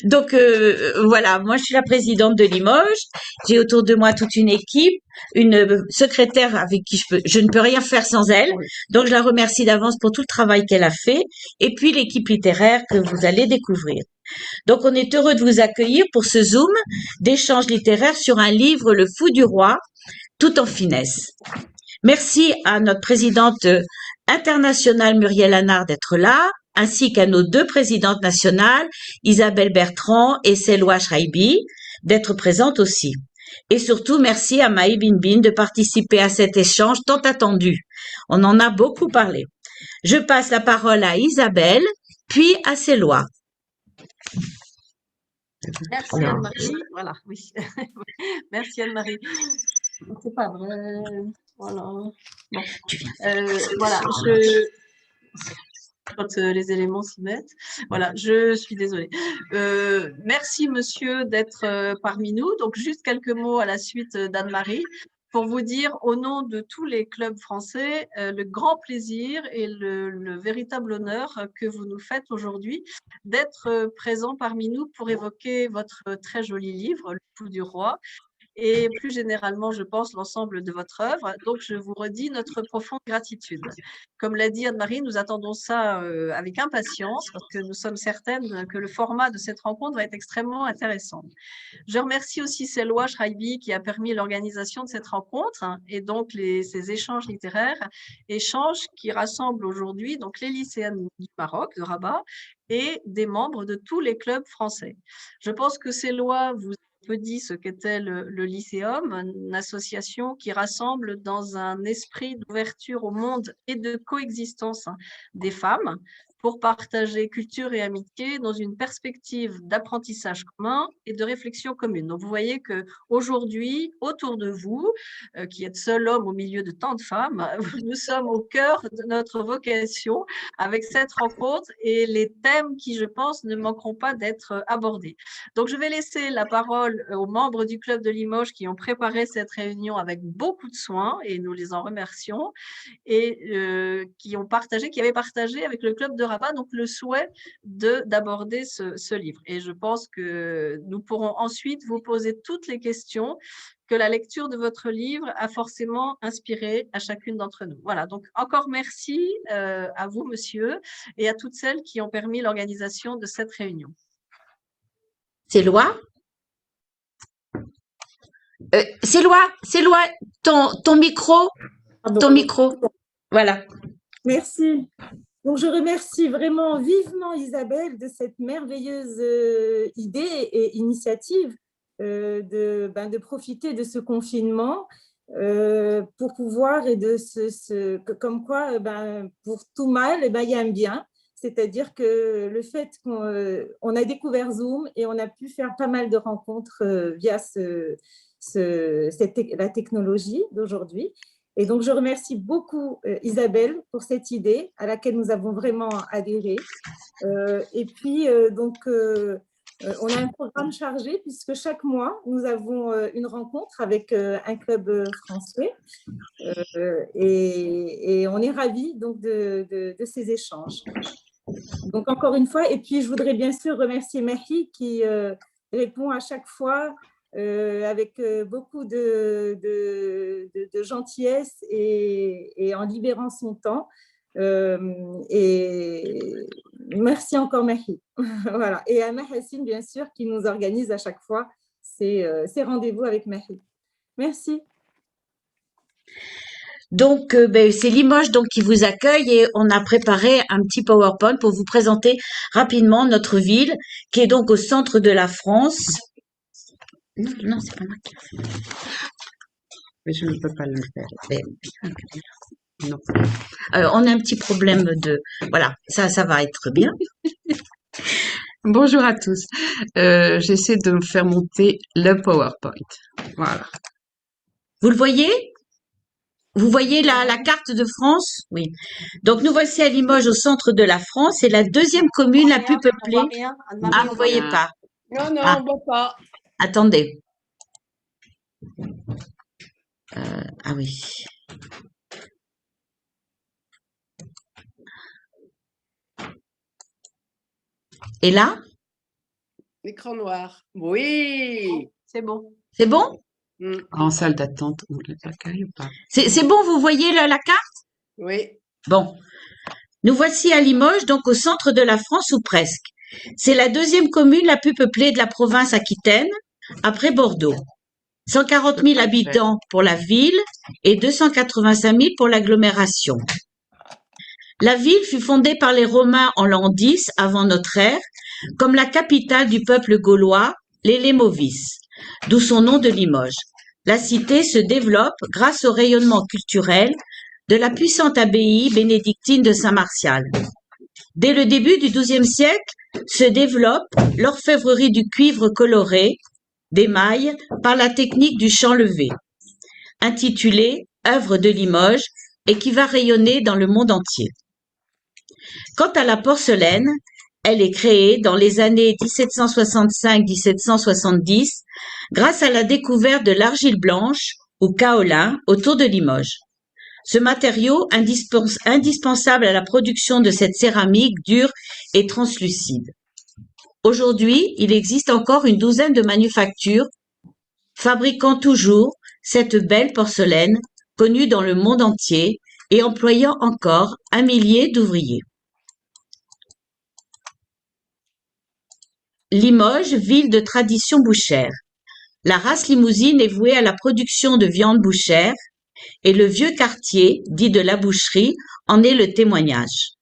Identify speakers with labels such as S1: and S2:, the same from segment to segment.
S1: Donc voilà, moi je suis la présidente de Limoges. J'ai autour de moi toute une équipe, une secrétaire avec qui je ne peux rien faire sans elle. Donc je la remercie d'avance pour tout le travail qu'elle a fait. Et puis l'équipe littéraire que vous allez découvrir. Donc on est heureux de vous accueillir pour ce Zoom d'échange littéraire sur un livre, Le Fou du Roi, tout en finesse. Merci à notre présidente internationale Muriel Hanard d'être là, ainsi qu'à nos deux présidentes nationales, Isabelle Bertrand et Selwa Shraibi, d'être présentes aussi. Et surtout, merci à Maï Binbin de participer à cet échange tant attendu. On en a beaucoup parlé. Je passe la parole à Isabelle, puis à Selwa.
S2: Merci Anne-Marie. Voilà, oui. Merci Anne-Marie. C'est pas vrai. Voilà. Bon. Voilà, quand les éléments s'y mettent. Voilà, je suis désolée. Merci monsieur d'être parmi nous. Donc juste quelques mots à la suite d'Anne-Marie pour vous dire au nom de tous les clubs français le grand plaisir et le véritable honneur que vous nous faites aujourd'hui d'être présent parmi nous pour évoquer votre très joli livre, Le Fou du Roi, et plus généralement, je pense, l'ensemble de votre œuvre. Donc, je vous redis notre profonde gratitude. Comme l'a dit Anne-Marie, nous attendons ça avec impatience parce que nous sommes certaines que le format de cette rencontre va être extrêmement intéressant. Je remercie aussi Selwa Shraibi qui a permis l'organisation de cette rencontre et donc ces échanges littéraires, échanges qui rassemblent aujourd'hui donc les lycéennes du Maroc, de Rabat, et des membres de tous les clubs français. Je pense que Selwa vous peu dit ce qu'était le Lycéum, une association qui rassemble dans un esprit d'ouverture au monde et de coexistence des femmes pour partager culture et amitié dans une perspective d'apprentissage commun et de réflexion commune. Donc, vous voyez qu'aujourd'hui, autour de vous, qui êtes seul homme au milieu de tant de femmes, nous sommes au cœur de notre vocation avec cette rencontre et les thèmes qui, je pense, ne manqueront pas d'être abordés. Donc, je vais laisser la parole aux membres du Club de Limoges qui ont préparé cette réunion avec beaucoup de soin et nous les en remercions et qui avaient partagé avec le Club de Rabat donc le souhait d'aborder ce livre. Et je pense que nous pourrons ensuite vous poser toutes les questions que la lecture de votre livre a forcément inspiré à chacune d'entre nous. Voilà, donc encore merci à vous, monsieur, et à toutes celles qui ont permis l'organisation de cette réunion.
S1: Selwa, Selwa, ton micro,
S3: Pardon.
S1: ton micro. Voilà.
S3: Merci. Donc, je remercie vraiment vivement Isabelle de cette merveilleuse idée et initiative de profiter de ce confinement pour pouvoir et comme quoi pour tout mal, il y a un bien. C'est-à-dire que le fait qu'on a découvert Zoom et on a pu faire pas mal de rencontres via la technologie d'aujourd'hui. Et donc, je remercie beaucoup Isabelle pour cette idée à laquelle nous avons vraiment adhéré. Et puis, on a un programme chargé puisque chaque mois, nous avons une rencontre avec un club français et on est ravis donc, de ces échanges. Donc, encore une fois, et puis je voudrais bien sûr remercier Mahi qui répond à chaque fois avec beaucoup de gentillesse et en libérant son temps. Et merci encore Mahi. Voilà. Et à Mahassine, bien sûr, qui nous organise à chaque fois ces rendez-vous avec Mahi. Merci.
S1: Donc, c'est Limoges donc qui vous accueille et on a préparé un petit PowerPoint pour vous présenter rapidement notre ville qui est donc au centre de la France. Non, non, c'est pas moi qui le fais.
S4: Mais je ne peux pas le faire.
S1: Non. On a un petit problème de... Voilà, ça va être bien.
S4: Bonjour à tous. J'essaie de me faire monter le PowerPoint. Voilà.
S1: Vous le voyez ? Vous voyez la carte de France? Oui. Donc, nous voici à Limoges, au centre de la France. C'est la deuxième commune la plus peuplée. Ah, vous voyez pas?
S5: Non, non,
S1: Ah.
S5: on voit pas.
S1: Attendez. Ah oui. Et là,
S5: L'écran noir. Oui.
S2: C'est bon.
S1: c'est bon?
S5: Mm.
S4: En salle d'attente ou de l'accueil ou pas?
S1: C'est bon, vous voyez la carte?
S5: Oui.
S1: Bon. Nous voici à Limoges, donc au centre de la France ou presque. C'est la deuxième commune la plus peuplée de la province Aquitaine, après Bordeaux. 140 000 habitants pour la ville et 285 000 pour l'agglomération. La ville fut fondée par les Romains en l'an 10 avant notre ère, comme la capitale du peuple gaulois, les Lémovis, d'où son nom de Limoges. La cité se développe grâce au rayonnement culturel de la puissante abbaye bénédictine de Saint-Martial. Dès le début du XIIe siècle se développe l'orfèvrerie du cuivre coloré, d'émail, par la technique du champ levé, intitulée Œuvre de Limoges et qui va rayonner dans le monde entier. Quant à la porcelaine, elle est créée dans les années 1765-1770 grâce à la découverte de l'argile blanche ou kaolin autour de Limoges. Ce matériau indispensable à la production de cette céramique dure et translucide. Aujourd'hui, il existe encore une douzaine de manufactures fabriquant toujours cette belle porcelaine connue dans le monde entier et employant encore 1 millier d'ouvriers. Limoges, ville de tradition bouchère. La race limousine est vouée à la production de viande bouchère et le vieux quartier, dit de la boucherie, en est le témoignage.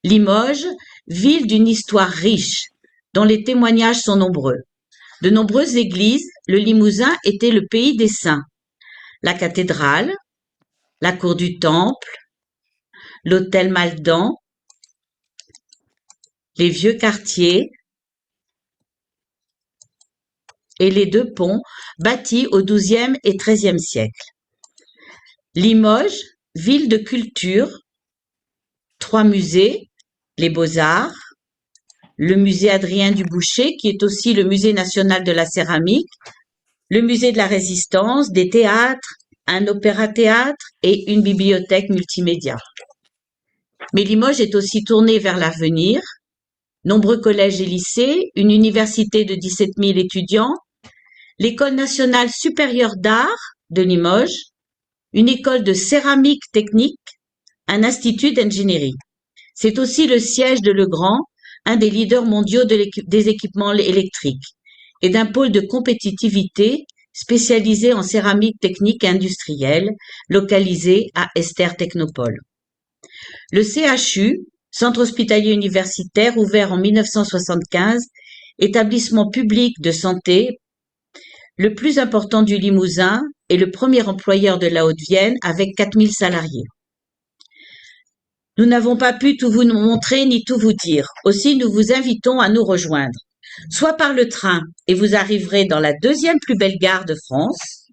S1: Limoges, ville d'une histoire riche, dont les témoignages sont nombreux. De nombreuses églises, le Limousin était le pays des saints. La cathédrale, la cour du temple, l'hôtel Maldan, les vieux quartiers et les 2 ponts bâtis au XIIe et XIIIe siècle. Limoges, ville de culture, 3 musées, les Beaux-Arts, le musée Adrien du Boucher, qui est aussi le musée national de la céramique, le musée de la Résistance, des théâtres, un opéra-théâtre et une bibliothèque multimédia. Mais Limoges est aussi tourné vers l'avenir. Nombreux collèges et lycées, une université de 17 000 étudiants, l'École nationale supérieure d'art de Limoges, une école de céramique technique, un institut d'ingénierie. C'est aussi le siège de Legrand, un des leaders mondiaux des équipements électriques, et d'un pôle de compétitivité spécialisé en céramique technique et industrielle, localisé à Esther Technopole. Le CHU, Centre hospitalier universitaire ouvert en 1975, établissement public de santé, le plus important du Limousin et le premier employeur de la Haute-Vienne avec 4000 salariés. Nous n'avons pas pu tout vous montrer ni tout vous dire. Aussi, nous vous invitons à nous rejoindre, soit par le train et vous arriverez dans la 2e plus belle gare de France,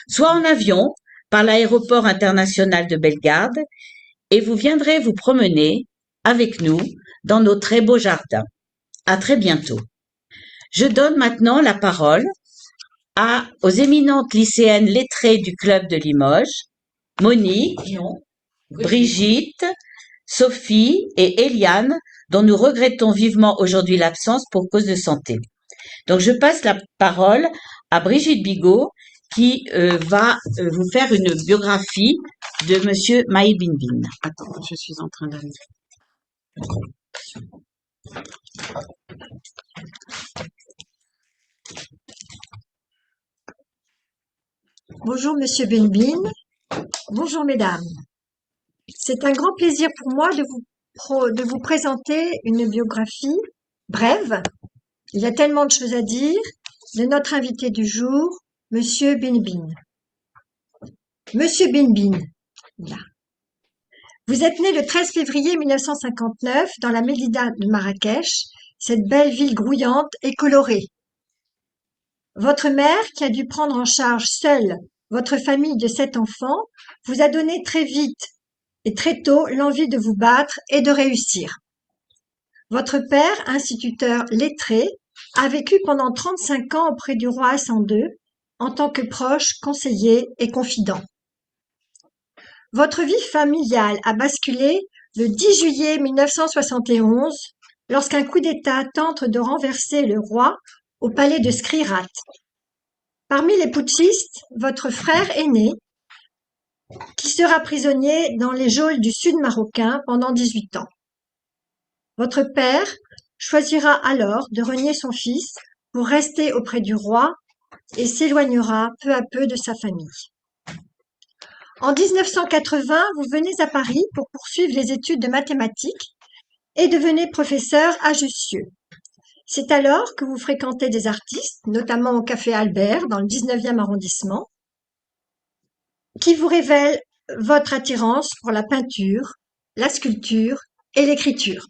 S1: soit en avion par l'aéroport international de Bellegarde et vous viendrez vous promener avec nous dans nos très beaux jardins. À très bientôt. Je donne maintenant la parole aux éminentes lycéennes lettrées du club de Limoges, Monique, Brigitte, Sophie et Eliane, dont nous regrettons vivement aujourd'hui l'absence pour cause de santé. Donc je passe la parole à Brigitte Bigot qui va vous faire une biographie de Monsieur Maï Binbin.
S4: Attends, je suis en train d'arriver.
S6: Bonjour Monsieur Binbin, bonjour mesdames. C'est un grand plaisir pour moi de vous présenter une biographie brève. Il y a tellement de choses à dire de notre invité du jour, Monsieur Binbin. Monsieur Binbin, là. Vous êtes né le 13 février 1959 dans la Médina de Marrakech, cette belle ville grouillante et colorée. Votre mère, qui a dû prendre en charge seule votre famille de 7 enfants, vous a donné très vite et très tôt l'envie de vous battre et de réussir. Votre père, instituteur lettré, a vécu pendant 35 ans auprès du roi Hassan II en tant que proche, conseiller et confident. Votre vie familiale a basculé le 10 juillet 1971 lorsqu'un coup d'État tente de renverser le roi au palais de Skhirat. Parmi les putschistes, votre frère aîné, qui sera prisonnier dans les geôles du sud marocain pendant 18 ans. Votre père choisira alors de renier son fils pour rester auprès du roi et s'éloignera peu à peu de sa famille. En 1980, vous venez à Paris pour poursuivre les études de mathématiques et devenez professeur à Jussieu. C'est alors que vous fréquentez des artistes, notamment au Café Albert, dans le 19e arrondissement, qui vous révèlent votre attirance pour la peinture, la sculpture et l'écriture.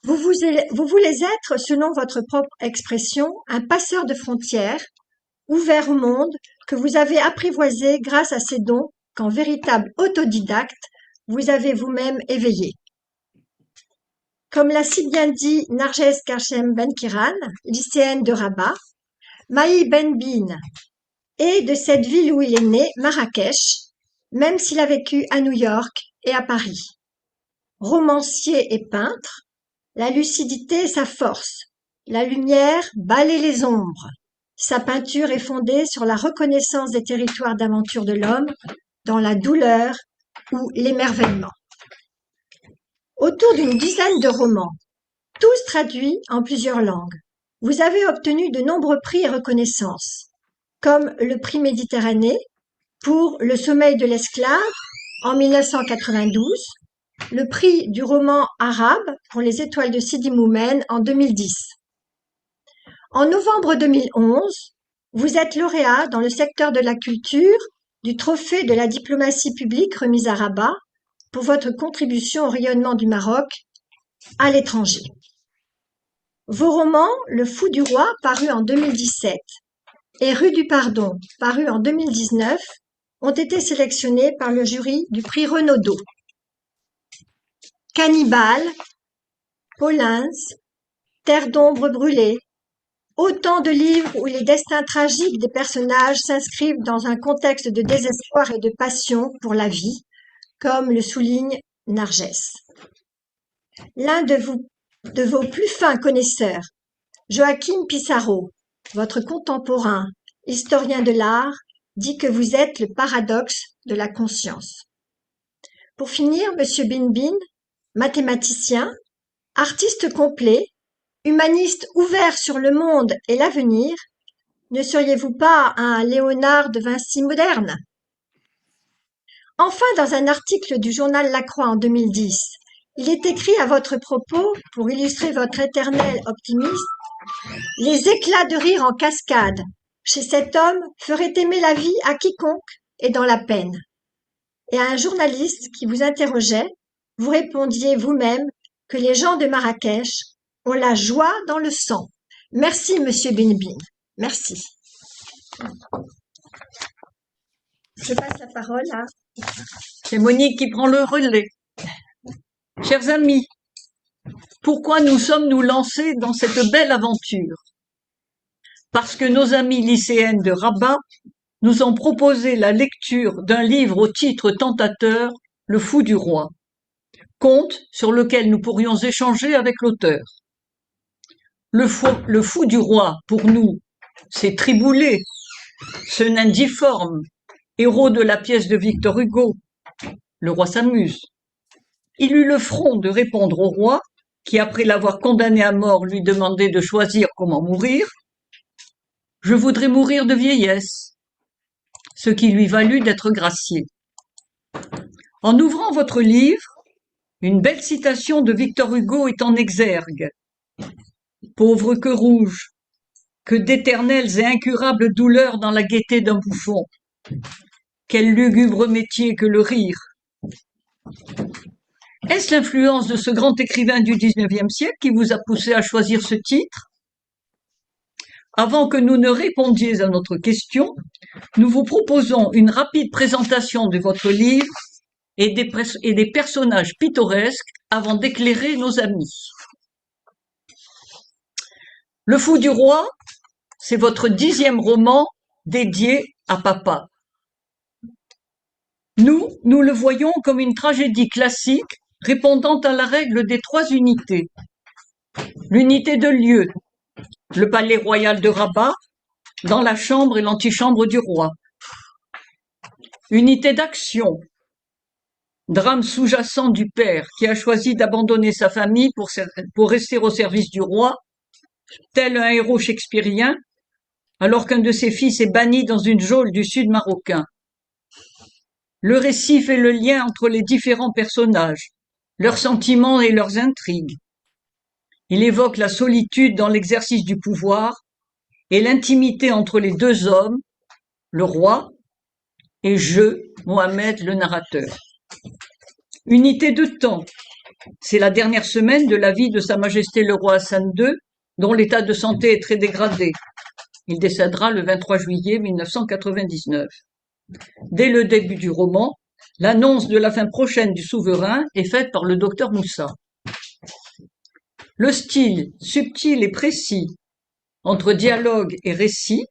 S6: Vous voulez être, selon votre propre expression, un passeur de frontières, ouvert au monde, que vous avez apprivoisé grâce à ces dons qu'en véritable autodidacte, vous avez vous-même éveillé. Comme l'a si bien dit Narges Kachem Benkiran, lycéenne de Rabat, Mahi Benbin est de cette ville où il est né, Marrakech, même s'il a vécu à New York et à Paris. Romancier et peintre, la lucidité est sa force, la lumière balaie les ombres. Sa peinture est fondée sur la reconnaissance des territoires d'aventure de l'homme, dans la douleur ou l'émerveillement. Autour d'une dizaine de romans, tous traduits en plusieurs langues, vous avez obtenu de nombreux prix et reconnaissances, comme le prix Méditerranée pour Le sommeil de l'esclave en 1992, le prix du roman arabe pour Les étoiles de Sidi Moumen en 2010. En novembre 2011, vous êtes lauréat dans le secteur de la culture du trophée de la diplomatie publique remis à Rabat pour votre contribution au rayonnement du Maroc à l'étranger. Vos romans Le Fou du Roi, paru en 2017, et Rue du Pardon, paru en 2019, ont été sélectionnés par le jury du prix Renaudot. Cannibale, Paulins, Terre d'ombre brûlée, autant de livres où les destins tragiques des personnages s'inscrivent dans un contexte de désespoir et de passion pour la vie, comme le souligne Narges. L'un de vos plus fins connaisseurs, Joachim Pissarro, votre contemporain, historien de l'art, dit que vous êtes le paradoxe de la conscience. Pour finir, Monsieur Benbin, mathématicien, artiste complet, humaniste ouvert sur le monde et l'avenir, ne seriez-vous pas un Léonard de Vinci moderne? Enfin, dans un article du journal La Croix en 2010, il est écrit à votre propos, pour illustrer votre éternel optimisme, « Les éclats de rire en cascade chez cet homme feraient aimer la vie à quiconque est dans la peine. » Et à un journaliste qui vous interrogeait, vous répondiez vous-même que les gens de Marrakech ont la joie dans le sang. Merci, Monsieur Benbin. Merci. Je passe la parole à...
S7: C'est Monique qui prend le relais. Chers amis, pourquoi nous sommes-nous lancés dans cette belle aventure? Parce que nos amis lycéennes de Rabat nous ont proposé la lecture d'un livre au titre tentateur, Le Fou du Roi, conte sur lequel nous pourrions échanger avec l'auteur. Le fou du roi, pour nous, c'est Triboulet, ce nain difforme, héros de la pièce de Victor Hugo. Le roi s'amuse. Il eut le front de répondre au roi, qui après l'avoir condamné à mort lui demandait de choisir comment mourir. « Je voudrais mourir de vieillesse », ce qui lui valut d'être gracié. En ouvrant votre livre, une belle citation de Victor Hugo est en exergue. « Pauvre que rouge, que d'éternelles et incurables douleurs dans la gaieté d'un bouffon. Quel lugubre métier que le rire. » Est-ce l'influence de ce grand écrivain du XIXe siècle qui vous a poussé à choisir ce titre? Avant que nous ne répondiez à notre question, nous vous proposons une rapide présentation de votre livre et des personnages pittoresques avant d'éclairer nos amis. Le Fou du Roi, c'est votre 10e roman dédié à papa. Nous le voyons comme une tragédie classique répondant à la règle des 3 unités. L'unité de lieu, le palais royal de Rabat, dans la chambre et l'antichambre du roi. Unité d'action, drame sous-jacent du père qui a choisi d'abandonner sa famille pour rester au service du roi, tel un héros shakespearien, alors qu'un de ses fils est banni dans une geôle du sud marocain. Le récit fait le lien entre les différents personnages, leurs sentiments et leurs intrigues. Il évoque la solitude dans l'exercice du pouvoir et l'intimité entre les 2 hommes, le roi et Mohamed le narrateur. Unité de temps, c'est la dernière semaine de la vie de Sa Majesté le roi Hassan II, dont l'état de santé est très dégradé. Il décédera le 23 juillet 1999. Dès le début du roman, l'annonce de la fin prochaine du souverain est faite par le docteur Moussa. Le style subtil et précis entre dialogue et récit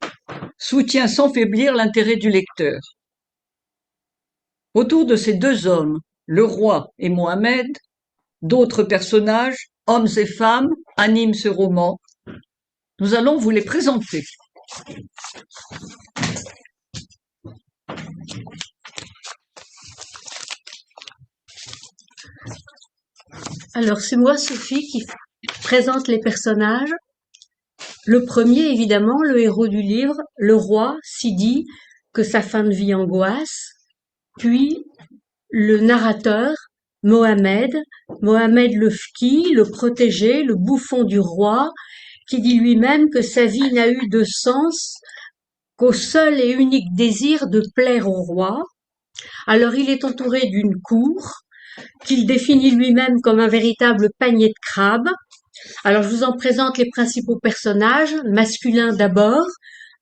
S7: soutient sans faiblir l'intérêt du lecteur. Autour de ces 2 hommes, le roi et Mohamed, d'autres personnages, hommes et femmes, animent ce roman. Nous allons vous les présenter.
S8: Alors, c'est moi, Sophie, qui présente les personnages. Le premier, évidemment, le héros du livre, le roi, Sidi, que sa fin de vie angoisse. Puis, le narrateur, Mohamed le Fki, le protégé, le bouffon du roi, qui dit lui-même que sa vie n'a eu de sens qu'au seul et unique désir de plaire au roi. Alors, il est entouré d'une cour, qu'il définit lui-même comme un véritable panier de crabes. Alors, je vous en présente les principaux personnages, masculins d'abord,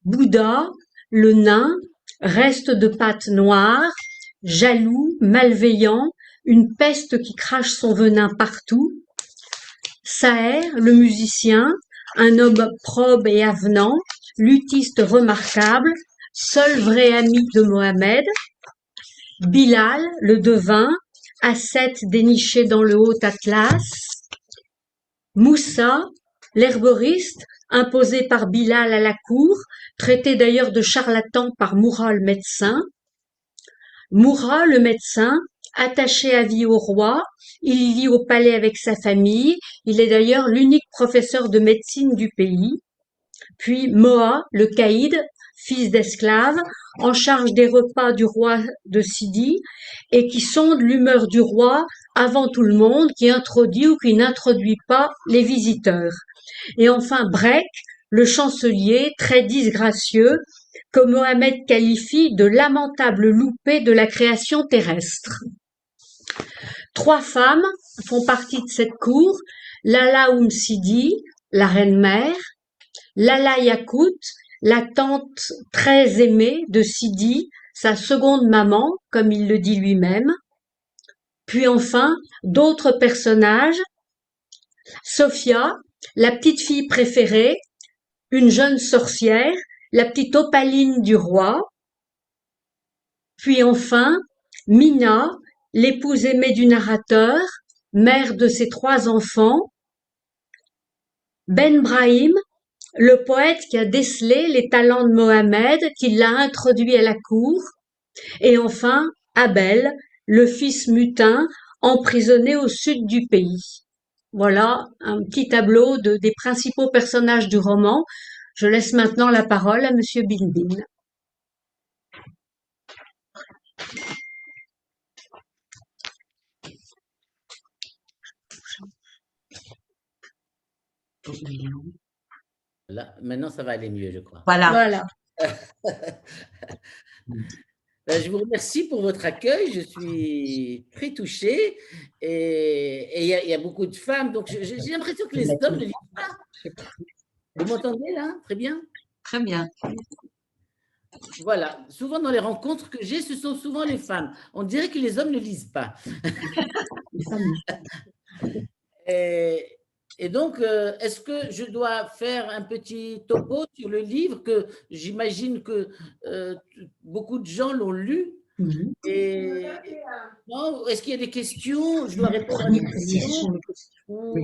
S8: Bouddha, le nain, reste de pâte noire, jaloux, malveillant, une peste qui crache son venin partout. Saher, le musicien, un homme probe et avenant, luthiste remarquable, seul vrai ami de Mohamed. Bilal, le devin, ascète déniché dans le haut Atlas. Moussa, l'herboriste, imposé par Bilal à la cour, traité d'ailleurs de charlatan par Moura le médecin. Moura le médecin, attaché à vie au roi, il vit au palais avec sa famille, il est d'ailleurs l'unique professeur de médecine du pays. Puis Moha, le caïd, fils d'esclave, en charge des repas du roi de Sidi et qui sonde l'humeur du roi avant tout le monde, qui introduit ou qui n'introduit pas les visiteurs. Et enfin Brek, le chancelier, très disgracieux, que Mohamed qualifie de lamentable loupé de la création terrestre. 3 femmes font partie de cette cour, Lala Sidi, la reine-mère, Lala Yakout, la tante très aimée de Sidi, sa seconde maman, comme il le dit lui-même. Puis enfin, d'autres personnages, Sophia, la petite fille préférée, une jeune sorcière, la petite opaline du roi. Puis enfin, Mina, l'épouse aimée du narrateur, mère de ses 3 enfants. Ben Brahim, le poète qui a décelé les talents de Mohamed, qui l'a introduit à la cour. Et enfin, Abel, le fils mutin, emprisonné au sud du pays. Voilà un petit tableau des principaux personnages du roman. Je laisse maintenant la parole à Monsieur Binbin.
S9: Là, maintenant, ça va aller mieux, je crois.
S1: Voilà.
S9: Je vous remercie pour votre accueil. Je suis très touchée. Et il y a beaucoup de femmes. Donc, j'ai l'impression que les hommes ne lisent pas. Vous m'entendez là? Très bien?
S4: Très bien.
S9: Voilà. Souvent, dans les rencontres que j'ai, ce sont souvent les femmes. On dirait que les hommes ne lisent pas. Et donc, est-ce que je dois faire un petit topo sur le livre que j'imagine que beaucoup de gens l'ont lu?
S4: Mhm.
S9: Et non, est-ce qu'il y a des questions? Je dois répondre à des questions ou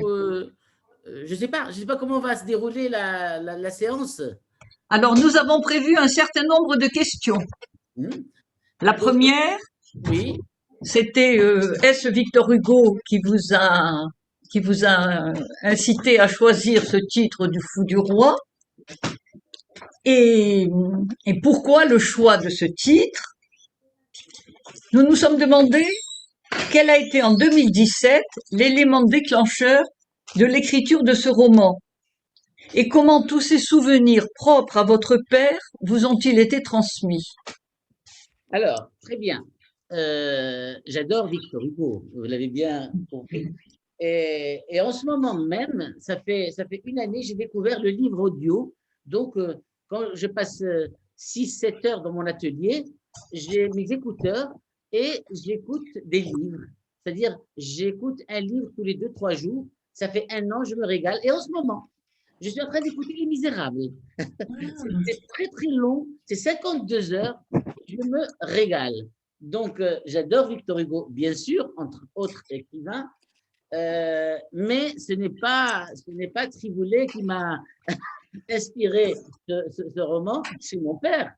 S9: je ne sais pas comment va se dérouler la séance.
S7: Alors, nous avons prévu un certain nombre de questions.
S9: Hmm.
S7: La
S9: Donc,
S7: première,
S9: oui,
S7: c'était est-ce Victor Hugo qui vous a incité à choisir ce titre du Fou du Roi? Et, et pourquoi le choix de ce titre? Nous nous sommes demandé quel a été en 2017 l'élément déclencheur de l'écriture de ce roman et comment tous ces souvenirs propres à votre père vous ont-ils été transmis?
S9: alors, très bien. J'adore Victor Hugo, vous l'avez bien compris. Et en ce moment même, ça fait une année, j'ai découvert le livre audio. Donc, quand je passe 6-7 heures dans mon atelier, j'ai mes écouteurs et j'écoute des livres. C'est-à-dire, j'écoute un livre tous les 2-3 jours. Ça fait un an, je me régale. Et en ce moment, je suis en train d'écouter Les Misérables. C'est très, très long. C'est 52 heures. Je me régale. Donc, j'adore Victor Hugo, bien sûr, entre autres écrivains. Mais ce n'est pas Triboulet qui m'a inspiré ce roman, c'est mon père.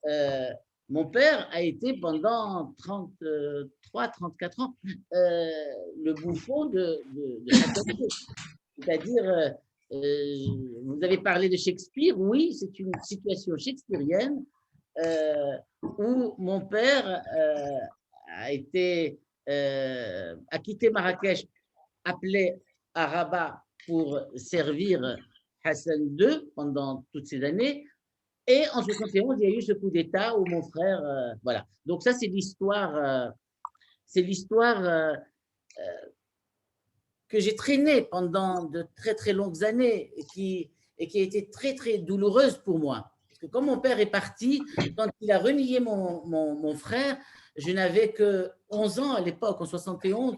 S9: Euh, Mon père a été pendant 33-34 ans le bouffon de Châteaubriand. C'est-à-dire, vous avez parlé de Shakespeare, oui, c'est une situation shakespearienne où mon père a quitté Marrakech, appelé à Rabat pour servir Hassan II pendant toutes ces années. Et en 71, il y a eu ce coup d'État où mon frère, voilà. Donc ça, c'est l'histoire que j'ai traînée pendant de très très longues années et qui a été très très douloureuse pour moi. Parce que quand mon père est parti, quand il a renié mon frère, je n'avais que 11 ans à l'époque, en 71.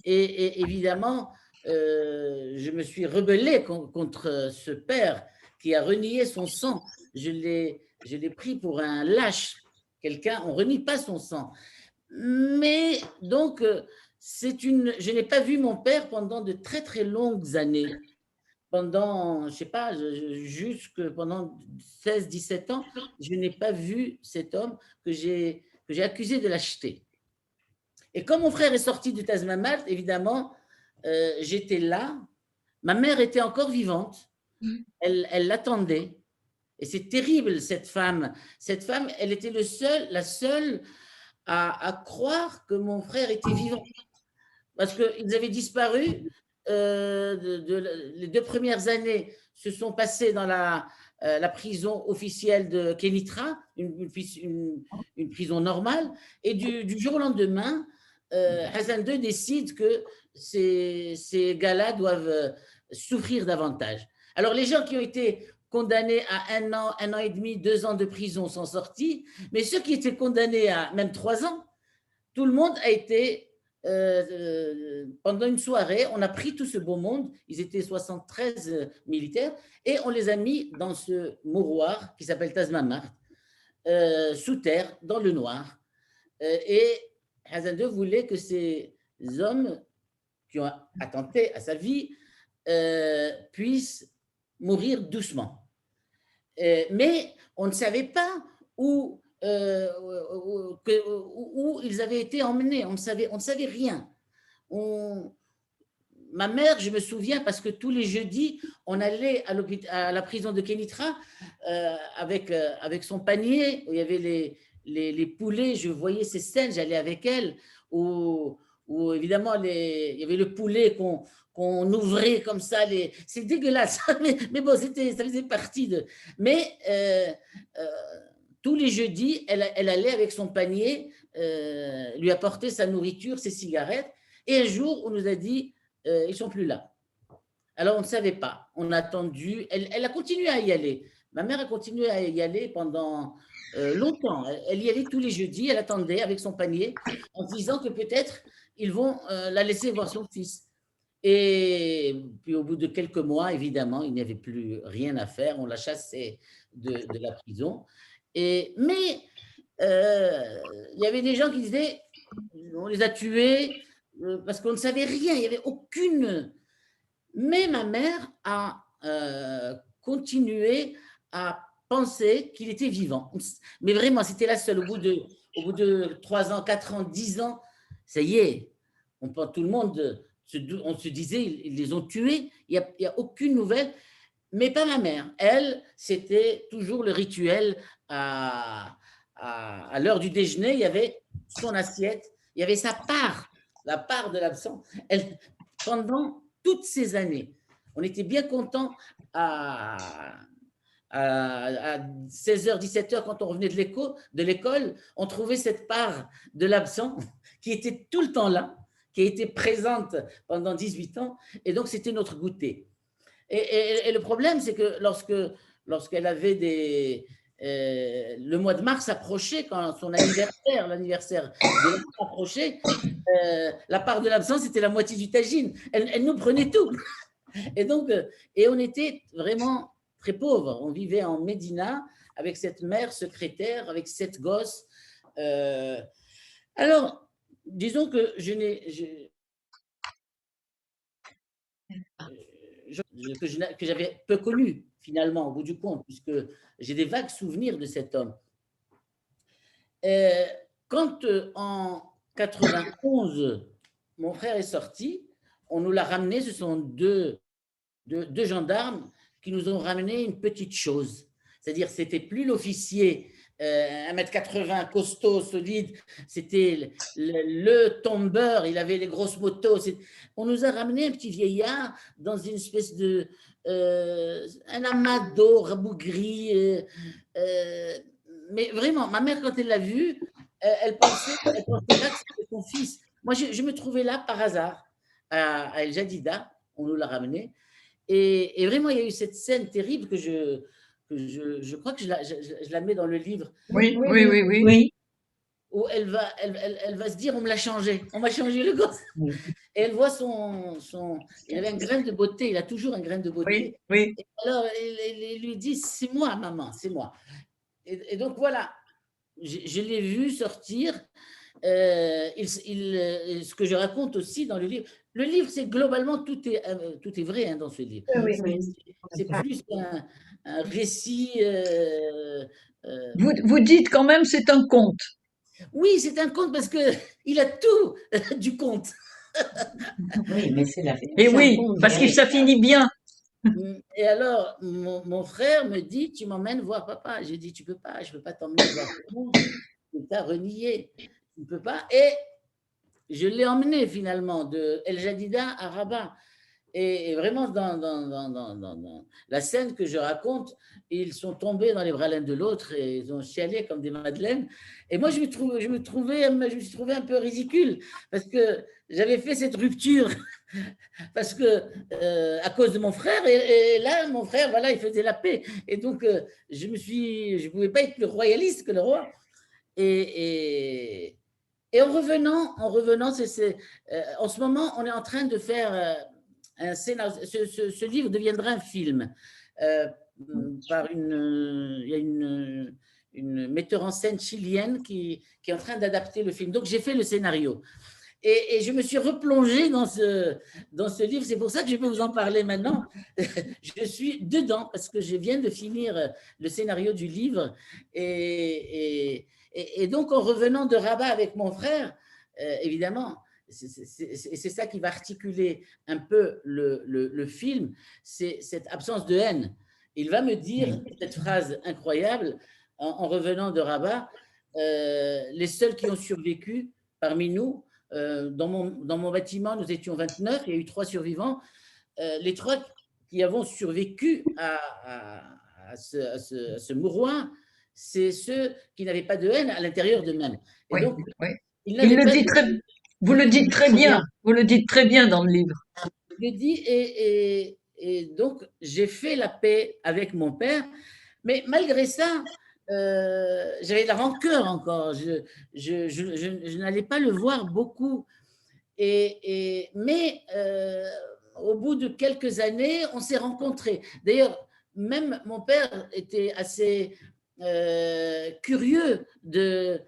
S9: Et évidemment, je me suis rebellé contre ce père qui a renié son sang. Je l'ai pris pour un lâche. Quelqu'un, on ne renie pas son sang. Mais donc, je n'ai pas vu mon père pendant de très très longues années. Pendant, je sais pas, jusque pendant 16-17 ans, je n'ai pas vu cet homme que j'ai accusé de lâcheté. Et quand mon frère est sorti du Tazmamat, évidemment, j'étais là. Ma mère était encore vivante. Elle l'attendait. Et c'est terrible, cette femme. Cette femme, elle était la seule à croire que mon frère était vivant. Parce qu'ils avaient disparu. Les 2 premières années se sont passées dans la prison officielle de Kénitra, une prison normale. Et du jour au lendemain, Hassan II décide que ces gars-là doivent souffrir davantage. Alors, les gens qui ont été condamnés à 1 an et demi, 2 ans de prison sont sortis, mais ceux qui étaient condamnés à même 3 ans, tout le monde a été, pendant une soirée, on a pris tout ce beau monde, ils étaient 73 militaires, et on les a mis dans ce mouroir qui s'appelle Tazmamart, sous terre, dans le noir. Et Hassan II voulait que ces hommes qui ont attenté à sa vie puissent mourir doucement. Mais on ne savait pas où ils avaient été emmenés. On ne savait rien. Ma mère, je me souviens, parce que tous les jeudis, on allait à la prison de Kénitra avec son panier, où il y avait les poulets. Je voyais ces scènes, j'allais avec elle, où évidemment, il y avait le poulet qu'on ouvrait comme ça. C'est dégueulasse, mais bon, ça faisait partie de… Mais tous les jeudis, elle allait avec son panier lui apporter sa nourriture, ses cigarettes. Et un jour, on nous a dit, ils ne sont plus là. Alors, on ne savait pas. On a attendu. Elle a continué à y aller. Ma mère a continué à y aller pendant longtemps. Elle y allait tous les jeudis. Elle attendait avec son panier en se disant que peut-être ils vont la laisser voir son fils. Et puis, au bout de quelques mois, évidemment, il n'y avait plus rien à faire. On l'a chassée de la prison. Mais il y avait des gens qui disaient on les a tués parce qu'on ne savait rien, il n'y avait aucune. Mais ma mère a continué à penser qu'il était vivant. Mais vraiment, c'était la seule. Au bout de 3 ans, 4 ans, 10 ans, ça y est, tout le monde, on se disait, ils les ont tués, il n'y a aucune nouvelle. Mais pas ma mère. Elle, c'était toujours le rituel à l'heure du déjeuner, il y avait son assiette, il y avait sa part, la part de l'absent. Pendant toutes ces années, on était bien content à 16h, 17h, quand on revenait de l'école, on trouvait cette part de l'absent qui était tout le temps là, qui a été présente pendant 18 ans, et donc c'était notre goûter. Et le problème, c'est que lorsqu'elle avait le mois de mars approchait, quand son l'anniversaire de l'enfant approchait, la part de l'absence, c'était la moitié du tagine. Elle nous prenait tout. Et donc, on était vraiment très pauvres. On vivait en Médina avec cette mère secrétaire, avec 7 gosses. Alors, disons que que j'avais peu connu finalement au bout du compte, puisque j'ai des vagues souvenirs de cet homme. Quand en 91, mon frère est sorti, on nous l'a ramené, ce sont deux gendarmes qui nous ont ramené une petite chose. C'est-à-dire, c'était plus l'officier 1m80, costaud, solide, c'était le tombeur, il avait les grosses motos. On nous a ramené un petit vieillard dans une espèce de un amas d'eau rabougri. Mais vraiment, ma mère, quand elle l'a vu, elle pensait pas que c'était son fils. Moi, je me trouvais là par hasard à El Jadida, on nous l'a ramené. Et vraiment, il y a eu cette scène terrible que je crois que je la mets dans le livre.
S7: Oui, oui, oui, oui. Oui.
S9: Où elle va se dire, on me l'a changé, on m'a changé le gosse. Et elle voit il avait un grain de beauté, il a toujours un grain de beauté.
S7: Oui, oui.
S9: Et alors, elle lui dit, c'est moi, maman, c'est moi. Et donc, voilà, je l'ai vu sortir. Ce que je raconte aussi dans le livre, c'est globalement, tout est vrai dans ce livre. C'est plus un récit.
S7: Vous dites quand même c'est un conte.
S9: Oui, c'est un conte parce qu'il a tout du conte.
S5: Oui, mais c'est la
S7: Et oui, parce que ça finit bien.
S9: Et alors, mon frère me dit, tu m'emmènes voir papa. J'ai dit, tu peux pas, je peux pas t'emmener voir tout le monde. Tu t'as renié. Tu ne peux pas. Et je l'ai emmené finalement de El Jadida à Rabat. Et vraiment, dans la scène que je raconte, ils sont tombés dans les bras l'un de l'autre et ils ont chialé comme des madeleines. Et moi, je me suis trouvé un peu ridicule parce que j'avais fait cette rupture parce que à cause de mon frère. Et là, mon frère, voilà, il faisait la paix. Et donc, je ne pouvais pas être plus royaliste que le roi. Et en revenant, en ce moment, on est en train de faire un scénario. Ce livre deviendra un film par il y a une metteur en scène chilienne qui est en train d'adapter le film. Donc, j'ai fait le scénario. Et je me suis replongée dans ce livre. C'est pour ça que je peux vous en parler maintenant. Je suis dedans parce que je viens de finir le scénario du livre. Et donc, en revenant de Rabat avec mon frère, évidemment, c'est ça qui va articuler un peu le film, c'est cette absence de haine. Il va me dire cette phrase incroyable en revenant de Rabat, les seuls qui ont survécu parmi nous, dans mon bâtiment, nous étions 29, il y a eu 3 survivants. Les 3 qui avons survécu à ce mouroir, c'est ceux qui n'avaient pas de haine à l'intérieur d'eux-mêmes. Et donc,
S7: vous le dites très bien. Vous le dites très bien dans le livre.
S9: Je le dis, et donc, j'ai fait la paix avec mon père, mais malgré ça, j'avais de la rancœur encore. Je n'allais pas le voir beaucoup. Mais au bout de quelques années, on s'est rencontrés. D'ailleurs, même mon père était assez curieux de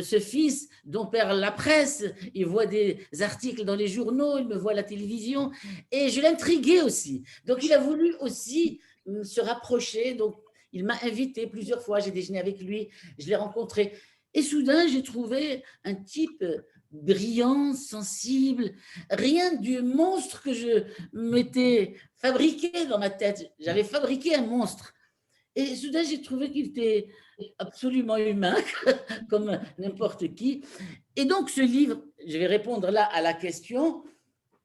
S9: ce fils dont perd la presse. Il voit des articles dans les journaux, il me voit à la télévision, et je l'intriguais aussi. Donc, il a voulu aussi se rapprocher. Donc, il m'a invité plusieurs fois, j'ai déjeuné avec lui, je l'ai rencontré. Et soudain, j'ai trouvé un type brillant, sensible, rien du monstre que je m'étais fabriqué dans ma tête. J'avais fabriqué un monstre. Et soudain, j'ai trouvé qu'il était absolument humain, comme n'importe qui. Et donc, ce livre, je vais répondre là à la question.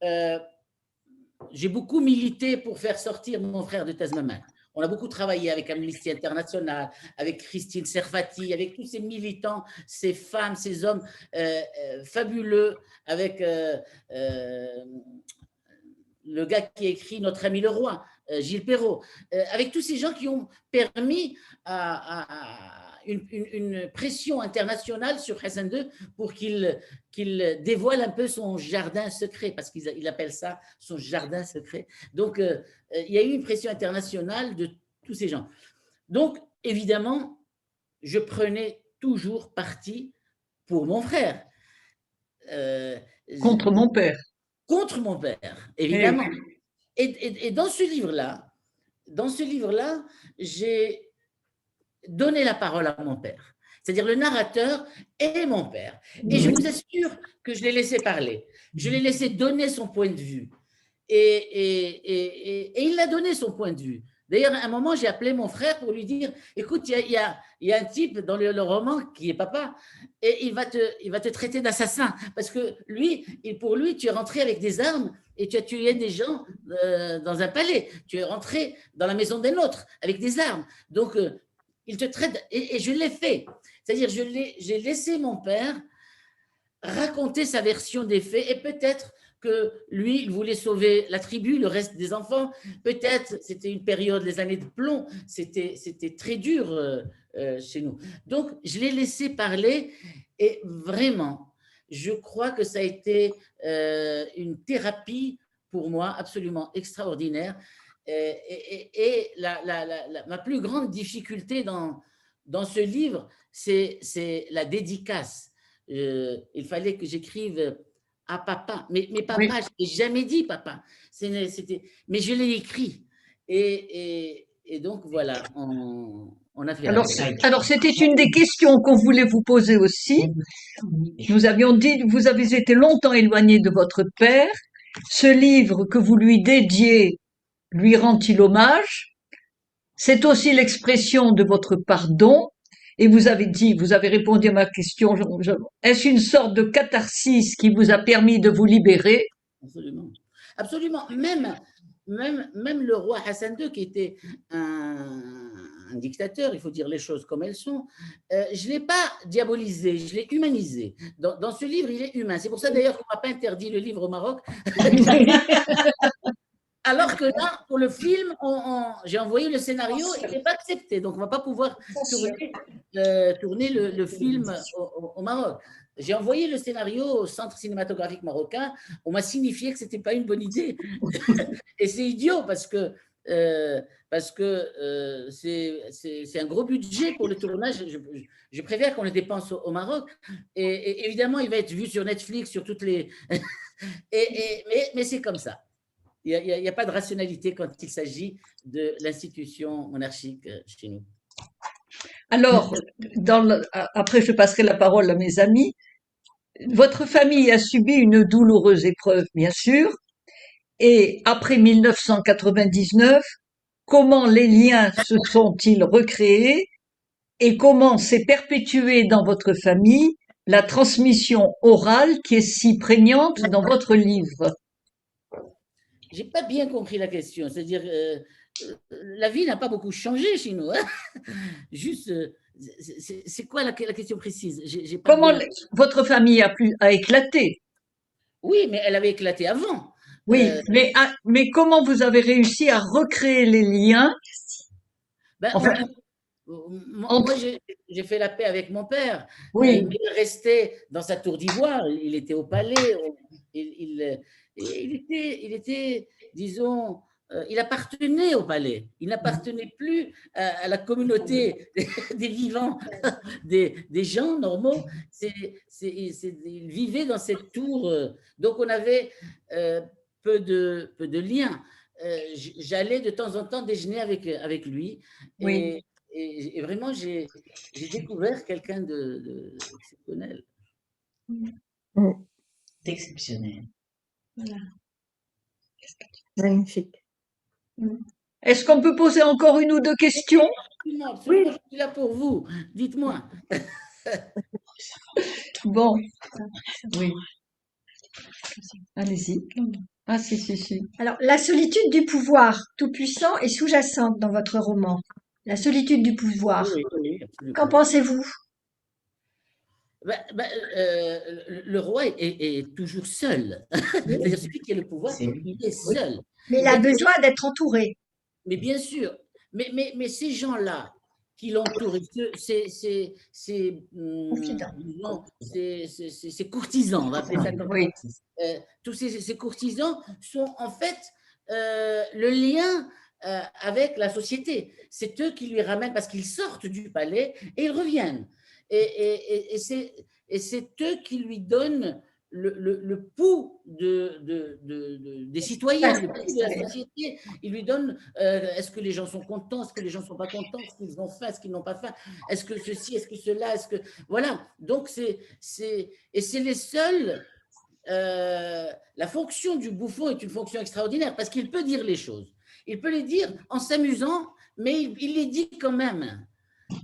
S9: J'ai beaucoup milité pour faire sortir mon frère de Tazmaman. On a beaucoup travaillé avec Amnesty International, avec Christine Serfati, avec tous ces militants, ces femmes, ces hommes fabuleux, avec le gars qui a écrit Notre ami le roi, Gilles Perrault, avec tous ces gens qui ont permis une pression internationale sur Hassan II pour qu'il dévoile un peu son jardin secret, parce qu'il appelle ça son jardin secret. Donc, il y a eu une pression internationale de tous ces gens. Donc, évidemment, je prenais toujours parti pour mon frère.
S7: Contre mon père.
S9: Contre mon père, évidemment. Et dans ce livre-là, j'ai donné la parole à mon père. C'est-à-dire le narrateur est mon père. Et je vous assure que je l'ai laissé parler. Je l'ai laissé donner son point de vue. Et il a donné son point de vue. D'ailleurs, à un moment, j'ai appelé mon frère pour lui dire, écoute, il y a un type dans le roman qui est papa, et il va te traiter d'assassin. Parce que pour lui, tu es rentré avec des armes et tu as tué des gens dans un palais. Tu es rentré dans la maison des nôtres avec des armes. Donc, il te traite, et je l'ai fait. C'est-à-dire, j'ai laissé mon père raconter sa version des faits, et peut-être que lui, il voulait sauver la tribu, le reste des enfants. Peut-être, c'était une période, les années de plomb, c'était très dur chez nous. Donc, je l'ai laissé parler, et vraiment, je crois que ça a été une thérapie pour moi absolument extraordinaire. Et ma plus grande difficulté dans ce livre, c'est la dédicace. Il fallait que j'écrive à papa. Mais papa, je n'ai jamais dit papa. Mais je l'ai écrit. Et donc, voilà, on a fait
S7: alors, c'était une des questions qu'on voulait vous poser aussi. Nous avions dit, vous avez été longtemps éloigné de votre père. Ce livre que vous lui dédiez lui rend-il hommage? C'est aussi l'expression de votre pardon. Et vous avez répondu à ma question, est-ce une sorte de catharsis qui vous a permis de vous libérer?
S9: Absolument. Absolument. Même le roi Hassan II, qui était un dictateur, il faut dire les choses comme elles sont, je ne l'ai pas diabolisé, je l'ai humanisé. Dans ce livre, il est humain. C'est pour ça d'ailleurs qu'on ne m'a pas interdit le livre au Maroc. Alors que là, pour le film, j'ai envoyé le scénario, il n'est pas accepté. Donc, on ne va pas pouvoir tourner le film au Maroc. J'ai envoyé le scénario au Centre cinématographique marocain. On m'a signifié que ce n'était pas une bonne idée. Et c'est idiot parce que c'est un gros budget pour le tournage. Je préfère qu'on le dépense au Maroc. Et évidemment, il va être vu sur Netflix, sur toutes les… mais c'est comme ça. Il n'y a pas de rationalité quand il s'agit de l'institution monarchique chez nous.
S7: Alors, après, je passerai la parole à mes amis. Votre famille a subi une douloureuse épreuve, bien sûr. Et après 1999, comment les liens se sont-ils recréés et comment s'est perpétuée dans votre famille la transmission orale qui est si prégnante dans votre livre?
S9: Je n'ai pas bien compris la question. C'est-à-dire, la vie n'a pas beaucoup changé chez nous. Hein. Juste, c'est quoi la question précise?
S7: Comment votre famille a éclaté?
S9: Oui, mais elle avait éclaté avant.
S7: Oui, mais comment vous avez réussi à recréer les liens?
S9: Moi, j'ai fait la paix avec mon père.
S7: Oui.
S9: Il restait dans sa tour d'ivoire. Il était au palais. Il était, disons, il appartenait au palais. Il n'appartenait plus à la communauté des vivants, des gens normaux. Il vivait dans cette tour. Donc, on avait peu de liens. J'allais de temps en temps déjeuner avec lui.
S6: Oui.
S9: Et vraiment, j'ai découvert quelqu'un d'exceptionnel.
S5: D'exceptionnel.
S6: Voilà. Magnifique.
S7: Est-ce qu'on peut poser encore une ou deux questions?
S9: Absolument, absolument, je suis là pour vous. Dites-moi.
S7: Bon, oui. Allez-y. Ah, si.
S6: Alors, la solitude du pouvoir tout-puissant est sous-jacente dans votre roman. La solitude du pouvoir.
S9: Oui, absolument.
S6: Qu'en pensez-vous?
S9: Le roi est toujours seul. C'est-à-dire celui qui a le pouvoir, il est seul.
S6: Mais il a besoin d'être entouré.
S9: Mais bien sûr. Mais ces gens-là qui l'entourent, ces courtisans, on va appeler ça comme ça. Tous ces courtisans sont en fait le lien avec la société. C'est eux qui lui ramènent, parce qu'ils sortent du palais et ils reviennent. Et c'est eux qui lui donnent le pouls des citoyens, le pouls de la société. Ils lui donnent est-ce que les gens sont contents, est-ce que les gens ne sont pas contents, est-ce qu'ils ont faim, est-ce qu'ils n'ont pas faim, est-ce que ceci, est-ce que cela, est-ce que… Voilà, donc c'est les seuls… la fonction du bouffon est une fonction extraordinaire parce qu'il peut dire les choses. Il peut les dire en s'amusant, mais il les dit quand même.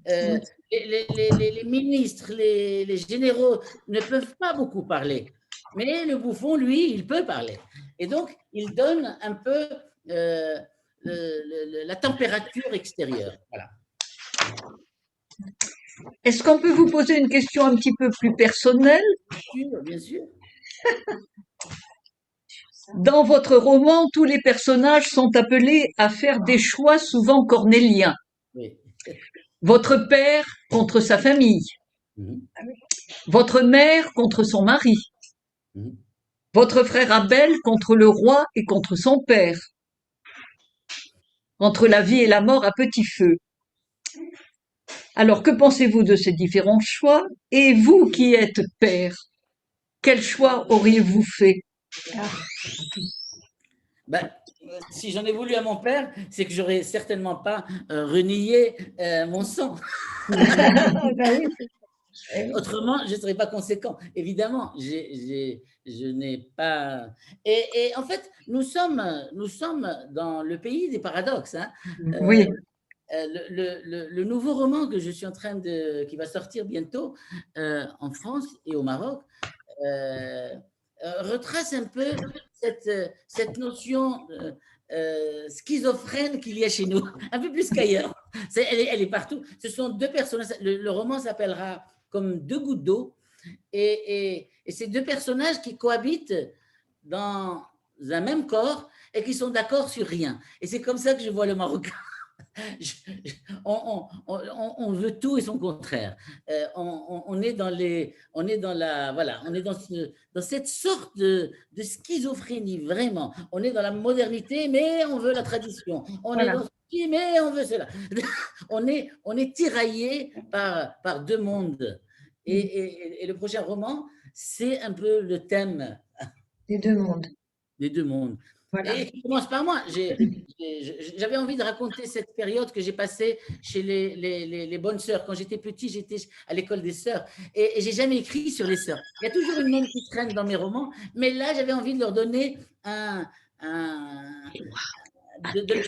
S9: Les ministres, les généraux ne peuvent pas beaucoup parler, mais le bouffon, lui, il peut parler. Et donc, il donne un peu la température extérieure. Voilà.
S7: Est-ce qu'on peut vous poser une question un petit peu plus personnelle?
S9: Bien sûr.
S7: Dans votre roman, tous les personnages sont appelés à faire des choix souvent cornéliens.
S9: Oui.
S7: Votre père contre sa famille. Votre mère contre son mari. Votre frère Abel contre le roi et contre son père. Entre la vie et la mort à petit feu. Alors, que pensez-vous de ces différents choix? Et vous qui êtes père, quel choix auriez-vous fait?
S9: Si j'en ai voulu à mon père, c'est que j'aurais certainement pas renié mon sang. Autrement, je ne serais pas conséquent. Évidemment, je n'ai pas… Et en fait, nous sommes dans le pays des paradoxes. Hein.
S7: Oui.
S9: Le nouveau roman que je suis en train qui va sortir bientôt en France et au Maroc retrace un peu cette notion schizophrène qu'il y a chez nous, un peu plus qu'ailleurs. Elle est partout. Ce sont deux personnages. Le roman s'appellera comme deux gouttes d'eau. Et ces deux personnages qui cohabitent dans un même corps et qui sont d'accord sur rien. Et c'est comme ça que je vois le Marocain. On veut tout et son contraire. On est dans cette sorte de schizophrénie, vraiment. On est dans la modernité, mais on veut la tradition. On est dans ceci, mais on veut cela. On est tiraillé par deux mondes. Et le prochain roman, c'est un peu le thème
S6: des deux mondes.
S9: Des deux mondes. Voilà. Et qui commence par moi. J'avais envie de raconter cette période que j'ai passée chez les bonnes sœurs. Quand j'étais petit, j'étais à l'école des sœurs. Et j'ai jamais écrit sur les sœurs. Il y a toujours une même qui traîne dans mes romans. Mais là, j'avais envie de leur donner de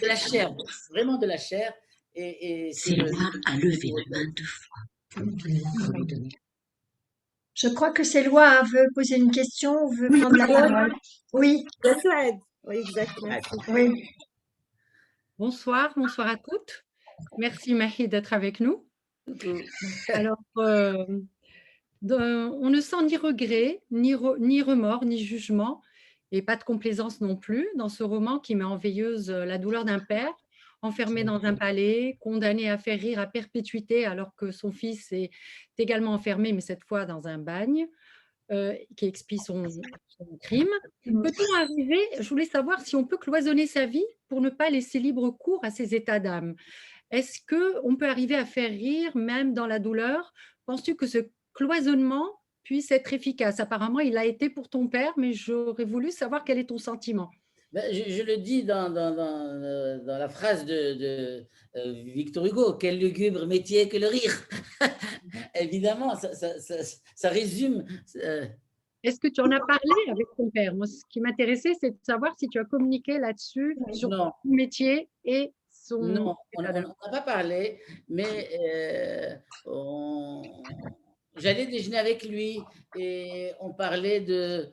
S9: la chair. Vraiment de la chair.
S5: C'est le roi à lever la main 2 fois.
S6: Je crois que Céloi veut poser une question, veut prendre la parole. Oui.
S3: Oui, exactement.
S6: Oui.
S10: Bonsoir à toutes. Merci Mahi d'être avec nous. Alors, on ne sent ni regret, ni remords, ni jugement, et pas de complaisance non plus dans ce roman qui met en veilleuse la douleur d'un père, enfermé dans un palais, condamné à faire rire à perpétuité alors que son fils est également enfermé, mais cette fois dans un bagne. Qui expie son crime. Peut-on arriver, je voulais savoir si on peut cloisonner sa vie pour ne pas laisser libre cours à ses états d'âme. Est-ce qu'on peut arriver à faire rire même dans la douleur? Penses-tu que ce cloisonnement puisse être efficace? Apparemment, il a été pour ton père, mais j'aurais voulu savoir quel est ton sentiment.
S9: Ben, je le dis dans la phrase Victor Hugo, quel lugubre métier que le rire. Évidemment, ça résume.
S10: Est-ce que tu en as parlé avec ton père? Moi, ce qui m'intéressait, c'est de savoir si tu as communiqué là-dessus sur
S9: Non,
S10: son métier et son
S9: non, on
S10: état
S9: n'a
S10: d'âme.
S9: pas parlé, mais j'allais déjeuner avec lui et on parlait de.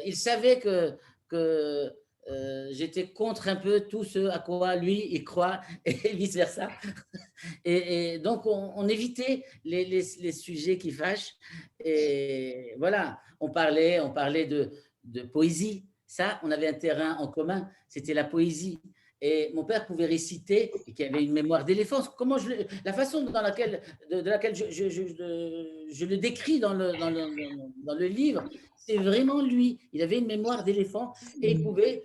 S9: Il savait que j'étais contre un peu tout ce à quoi lui il croit et vice-versa. Et donc, on évitait les sujets qui fâchent. Et voilà, on parlait de poésie. Ça, on avait un terrain en commun, c'était la poésie. Et mon père pouvait réciter, et qui avait une mémoire d'éléphant. La façon dans laquelle, de laquelle je le décris dans le livre, c'est vraiment lui. Il avait une mémoire d'éléphant et il pouvait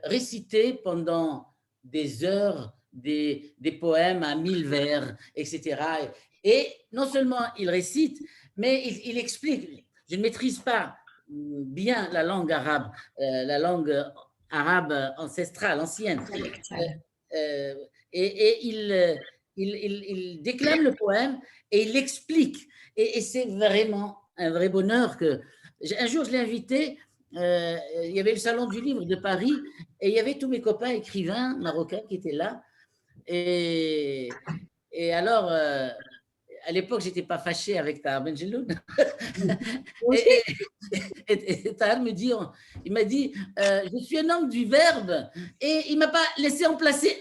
S9: réciter pendant des heures des poèmes à 1000 vers, etc. Et non seulement il récite, mais il explique. Je ne maîtrise pas bien la langue arabe ancestrale, ancienne. Et il déclame le poème et il l'explique. Et c'est vraiment un vrai bonheur que. Un jour, je l'ai invité. Il y avait le salon du livre de Paris et il y avait tous mes copains écrivains marocains qui étaient là. Et alors, à l'époque, j'étais pas fâché avec Tahar Benjeloun. Et Tahar me dit, il m'a dit, je suis un homme du verbe, et il m'a pas laissé en placer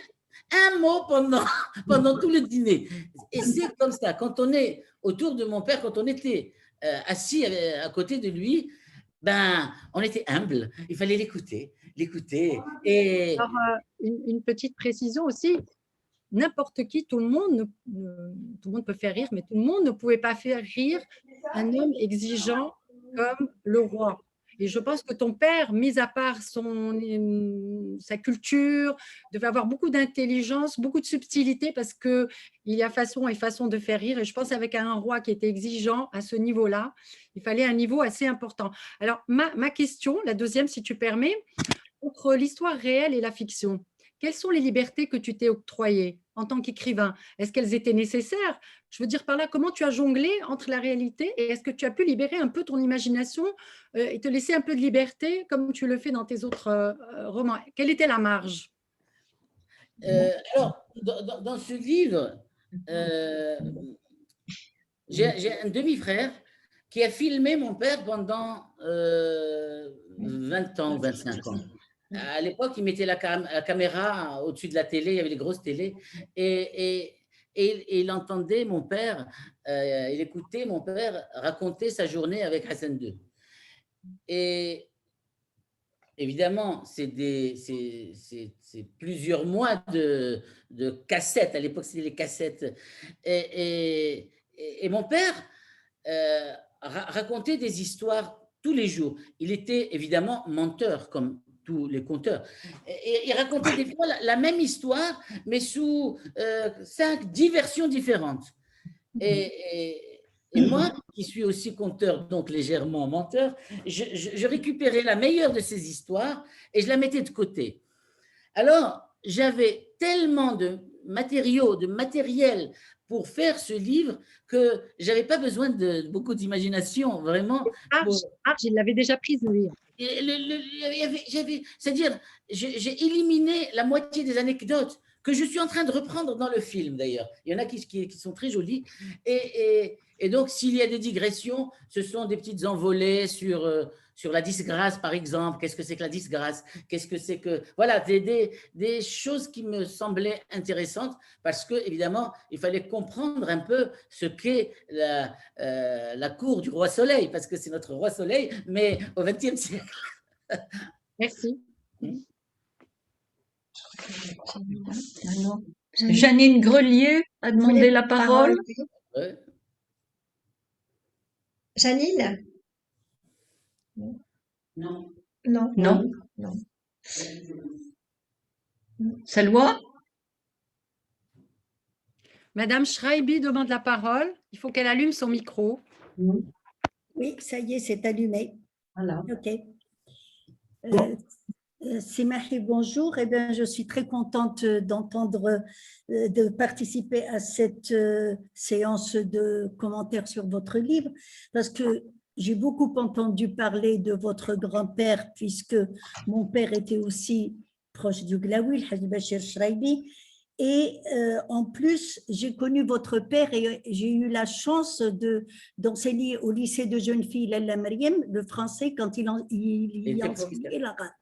S9: un mot pendant tout le dîner. Et c'est comme ça, quand on est autour de mon père, quand on était assis à côté de lui, ben, on était humble. Il fallait l'écouter. Et
S10: Alors, une petite précision aussi, n'importe qui, tout le monde peut faire rire, mais tout le monde ne pouvait pas faire rire un homme exigeant comme le roi. Et je pense que ton père, mis à part sa culture, devait avoir beaucoup d'intelligence, beaucoup de subtilité, parce qu'il y a façon et façon de faire rire. Et je pense avec un roi qui était exigeant à ce niveau-là, il fallait un niveau assez important. Alors, ma question, la deuxième, si tu permets, entre l'histoire réelle et la fiction, quelles sont les libertés que tu t'es octroyées en tant qu'écrivain? Est-ce qu'elles étaient nécessaires? Je veux dire par là, comment tu as jonglé entre la réalité et est-ce que tu as pu libérer un peu ton imagination et te laisser un peu de liberté comme tu le fais dans tes autres romans? Quelle était la marge?
S9: Alors, dans ce livre, j'ai un demi-frère qui a filmé mon père pendant 20 ans ou 25 ans. À l'époque, il mettait la caméra au-dessus de la télé, il y avait les grosses télés, et il entendait mon père, il écoutait mon père raconter sa journée avec Hassan II. Et évidemment, c'est plusieurs mois de cassettes. À l'époque, c'était les cassettes. Et mon père racontait des histoires tous les jours. Il était évidemment menteur, comme tous les conteurs. Et il racontait des fois la même histoire, mais sous 10 versions différentes. Et moi, qui suis aussi conteur, donc légèrement menteur, je récupérais la meilleure de ces histoires et je la mettais de côté. Alors, j'avais tellement de matériaux, de matériel pour faire ce livre que je n'avais pas besoin de beaucoup d'imagination, vraiment.
S10: Il l'avait déjà prise, lui.
S9: C'est-à-dire, j'ai éliminé la moitié des anecdotes que je suis en train de reprendre dans le film, d'ailleurs. Il y en a qui sont très jolies. Et donc, s'il y a des digressions, ce sont des petites envolées sur la disgrâce, par exemple. Qu'est-ce que c'est que la disgrâce? Qu'est-ce que c'est que… Voilà, des choses qui me semblaient intéressantes parce que, évidemment, il fallait comprendre un peu ce qu'est la cour du roi Soleil, parce que c'est notre roi Soleil, mais au XXe siècle.
S10: Merci.
S7: Janine Grelier a demandé la parole.
S9: Ouais.
S6: Janine?
S5: Non.
S6: Non.
S7: Non.
S6: Non.
S7: Salwa?
S10: Madame Schreibi demande la parole. Il faut qu'elle allume son micro.
S11: Oui, ça y est, c'est allumé.
S6: Voilà.
S11: OK. Simahi, bonjour. Eh bien, je suis très contente d'entendre, de participer à cette séance de commentaires sur votre livre, parce que j'ai beaucoup entendu parler de votre grand-père, puisque mon père était aussi proche du Glaoui, Haj Bachir Shraibi. Et en plus, j'ai connu votre père et j'ai eu la chance d'enseigner au lycée de jeunes filles Lalla Mariam, le français, quand il enseignait l'arabe.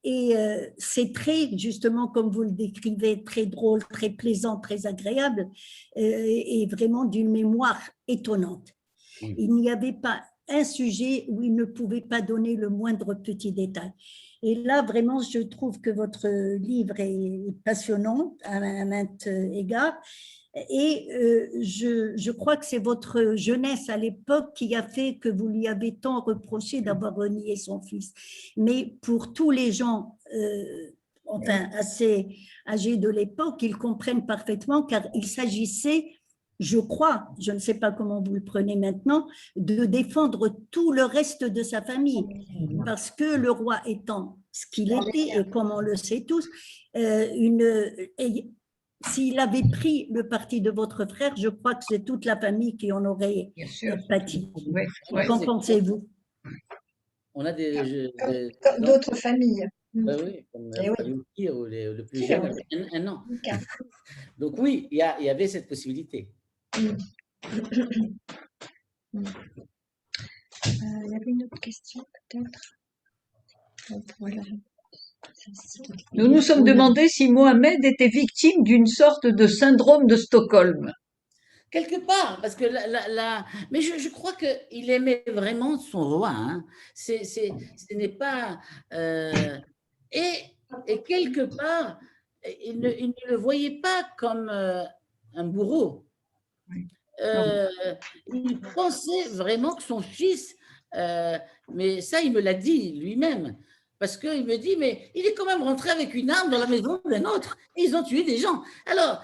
S11: Et c'est très, justement, comme vous le décrivez, très drôle, très plaisant, très agréable et vraiment d'une mémoire étonnante. Il n'y avait pas un sujet où il ne pouvait pas donner le moindre petit détail. Et là, vraiment, je trouve que votre livre est passionnant à maintes égards. Et je crois que c'est votre jeunesse à l'époque qui a fait que vous lui avez tant reproché d'avoir renié son fils. Mais pour tous les gens, enfin assez âgés de l'époque, ils comprennent parfaitement, car il s'agissait, je crois, je ne sais pas comment vous le prenez maintenant, de défendre tout le reste de sa famille. Parce que le roi étant ce qu'il était, et comme on le sait tous, s'il avait pris le parti de votre frère, je crois que c'est toute la famille qui en aurait pâti. Qu'en pensez-vous?
S9: On a
S6: d'autres familles.
S9: Oui, comme le plus jeune avait un an. Donc oui, il y avait cette possibilité.
S6: Il y avait une autre question peut-être. Voilà.
S7: Nous nous sommes demandé si Mohamed était victime d'une sorte de syndrome de Stockholm.
S9: Quelque part, parce que mais je crois qu'il aimait vraiment son roi. Hein. Ce n'est pas... et quelque part, il ne le voyait pas comme un bourreau. Il pensait vraiment que son fils, mais ça, il me l'a dit lui-même, parce qu'il me dit, mais il est quand même rentré avec une arme dans la maison d'un autre, et ils ont tué des gens. Alors,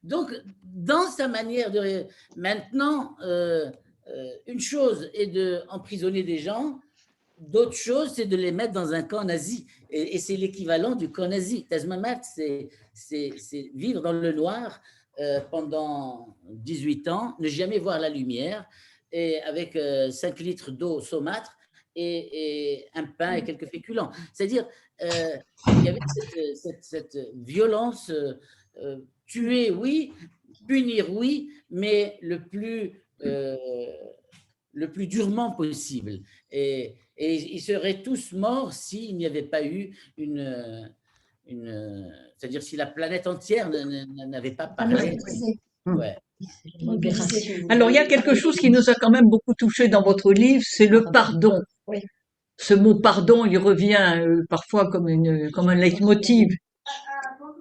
S9: donc, dans sa manière de... Maintenant, une chose est d'emprisonner des gens, d'autre chose, c'est de les mettre dans un camp nazi, et c'est l'équivalent du camp nazi. Tazmamat, c'est vivre dans le noir, pendant 18 ans, ne jamais voir la lumière, et avec 5 litres d'eau saumâtre et un pain et quelques féculents. C'est-à-dire, il y avait cette violence, tuer, oui, punir, oui, mais le plus durement possible. Et ils seraient tous morts s'il n'y avait pas eu c'est-à-dire si la planète entière n'avait pas parlé. Ouais.
S7: Alors, il y a quelque chose qui nous a quand même beaucoup touché dans votre livre, c'est le pardon.
S6: Oui.
S7: Ce mot pardon, il revient parfois comme un leitmotiv.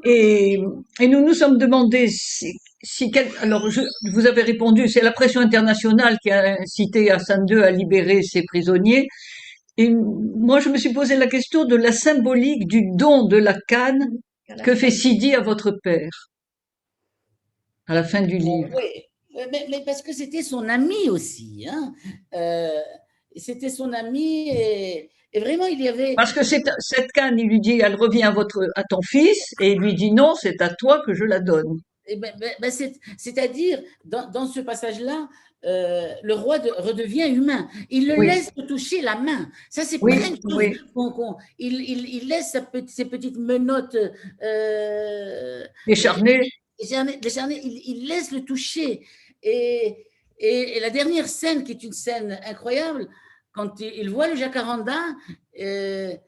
S7: Et nous nous sommes demandé alors vous avez répondu, c'est la pression internationale qui a incité Hassan II à libérer ses prisonniers. Et moi, je me suis posé la question de la symbolique du don de la canne que fait Sidi à votre père, à la fin du livre.
S9: Oui, mais parce que c'était son ami aussi. Hein. C'était son ami et vraiment, il y avait...
S7: Parce que cette canne, il lui dit, elle revient à ton fils, et il lui dit non, c'est à toi que je la donne.
S9: C'est-à-dire, dans ce passage-là, le roi redevient humain. Il le laisse toucher la main. Ça, c'est pas une chose. Il laisse ses petites menottes
S7: décharnées.
S9: Il laisse le toucher. Et la dernière scène, qui est une scène incroyable, quand il voit le jacaranda, il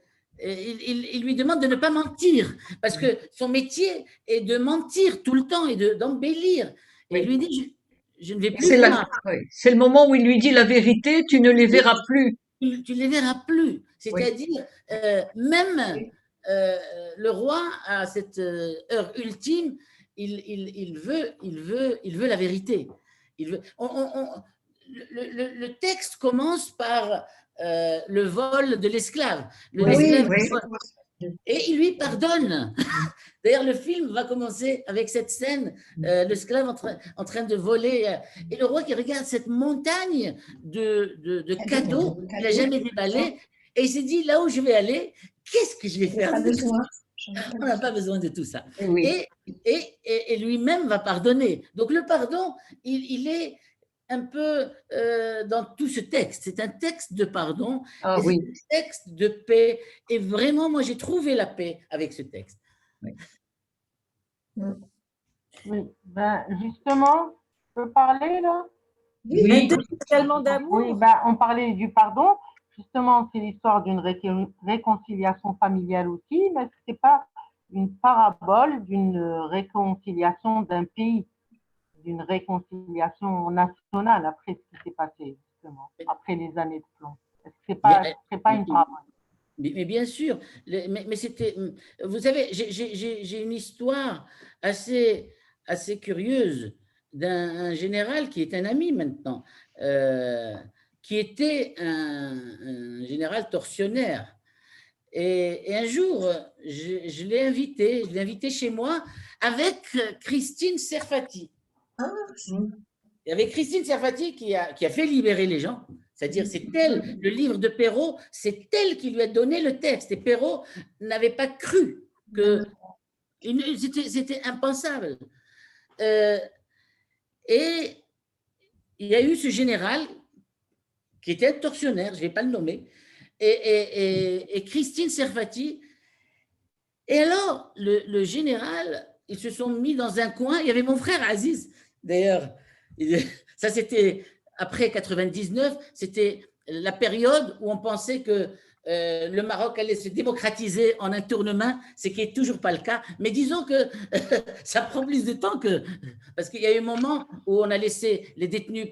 S9: lui demande de ne pas mentir, parce que son métier est de mentir tout le temps et d'embellir. Et il lui dit, je ne vais plus voir.
S7: C'est le moment où il lui dit la vérité, tu ne les verras plus.
S9: Tu ne les verras plus. C'est-à-dire, même le roi, à cette heure ultime, il veut la vérité. Le texte commence par le vol de l'esclave. Et il lui pardonne. D'ailleurs, le film va commencer avec cette scène, l'esclave en train de voler, et le roi qui regarde cette montagne de cadeaux qu'il n'a jamais déballé, et il s'est dit, là où je vais aller, qu'est-ce que je vais faire? On n'a pas besoin de tout ça.
S7: Oui.
S9: Et lui-même va pardonner. Donc le pardon, il est un peu dans tout ce texte. C'est un texte de pardon,
S7: Ah,
S9: et
S7: oui.
S9: c'est un texte de paix. Et vraiment, moi, j'ai trouvé la paix avec ce texte.
S12: Oui, ben justement, je peux parler là?
S3: Oui, tellement d'amour.
S12: Oui, ben, on parlait du pardon. Justement, c'est l'histoire d'une réconciliation familiale aussi, mais ce n'est pas une parabole d'une réconciliation d'un pays, d'une réconciliation nationale après ce qui s'est passé, justement, après les années de plomb. Ce n'est pas une parabole.
S9: Mais bien sûr, mais c'était, vous savez, j'ai une histoire assez curieuse d'un général qui est un ami maintenant, qui était un général tortionnaire. Et un jour, je l'ai invité chez moi avec Christine Serfati. Et avec Christine Serfati qui a fait libérer les gens. C'est-à-dire, c'est elle, le livre de Perrault, c'est elle qui lui a donné le texte. Et Perrault n'avait pas cru que… C'était impensable. Et il y a eu ce général qui était un tortionnaire, je ne vais pas le nommer, et Christine Serfati. Et alors, le général, ils se sont mis dans un coin. Il y avait mon frère Aziz, d'ailleurs. Ça, c'était après 99, c'était la période où on pensait que le Maroc allait se démocratiser en un tournement, ce qui n'est toujours pas le cas. Mais disons que ça prend plus de temps parce qu'il y a eu un moment où on a laissé les détenus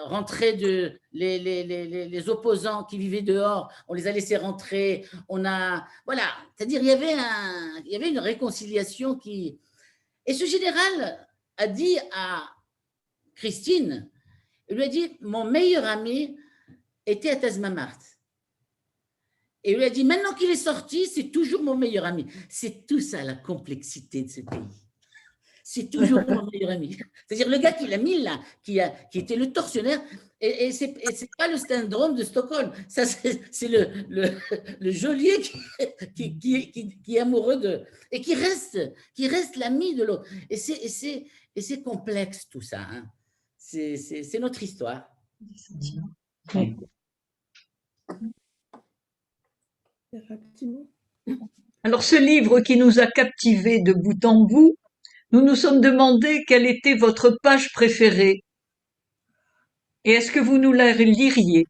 S9: rentrer, les opposants qui vivaient dehors, on les a laissés rentrer. Voilà, c'est-à-dire il y avait une réconciliation qui… Et ce général a dit à Christine, il lui a dit, mon meilleur ami était à Tazmamart. Et il lui a dit, maintenant qu'il est sorti, c'est toujours mon meilleur ami. C'est tout ça la complexité de ce pays. C'est toujours mon meilleur ami. C'est-à-dire le gars qui l'a mis là, qui était le tortionnaire, et c'est pas le syndrome de Stockholm. Ça, c'est le geôlier qui est amoureux de… Et qui reste l'ami de l'autre. Et c'est complexe tout ça. Hein. C'est notre histoire.
S7: Alors, ce livre qui nous a captivés de bout en bout, nous nous sommes demandé quelle était votre page préférée. Et est-ce que vous nous la liriez?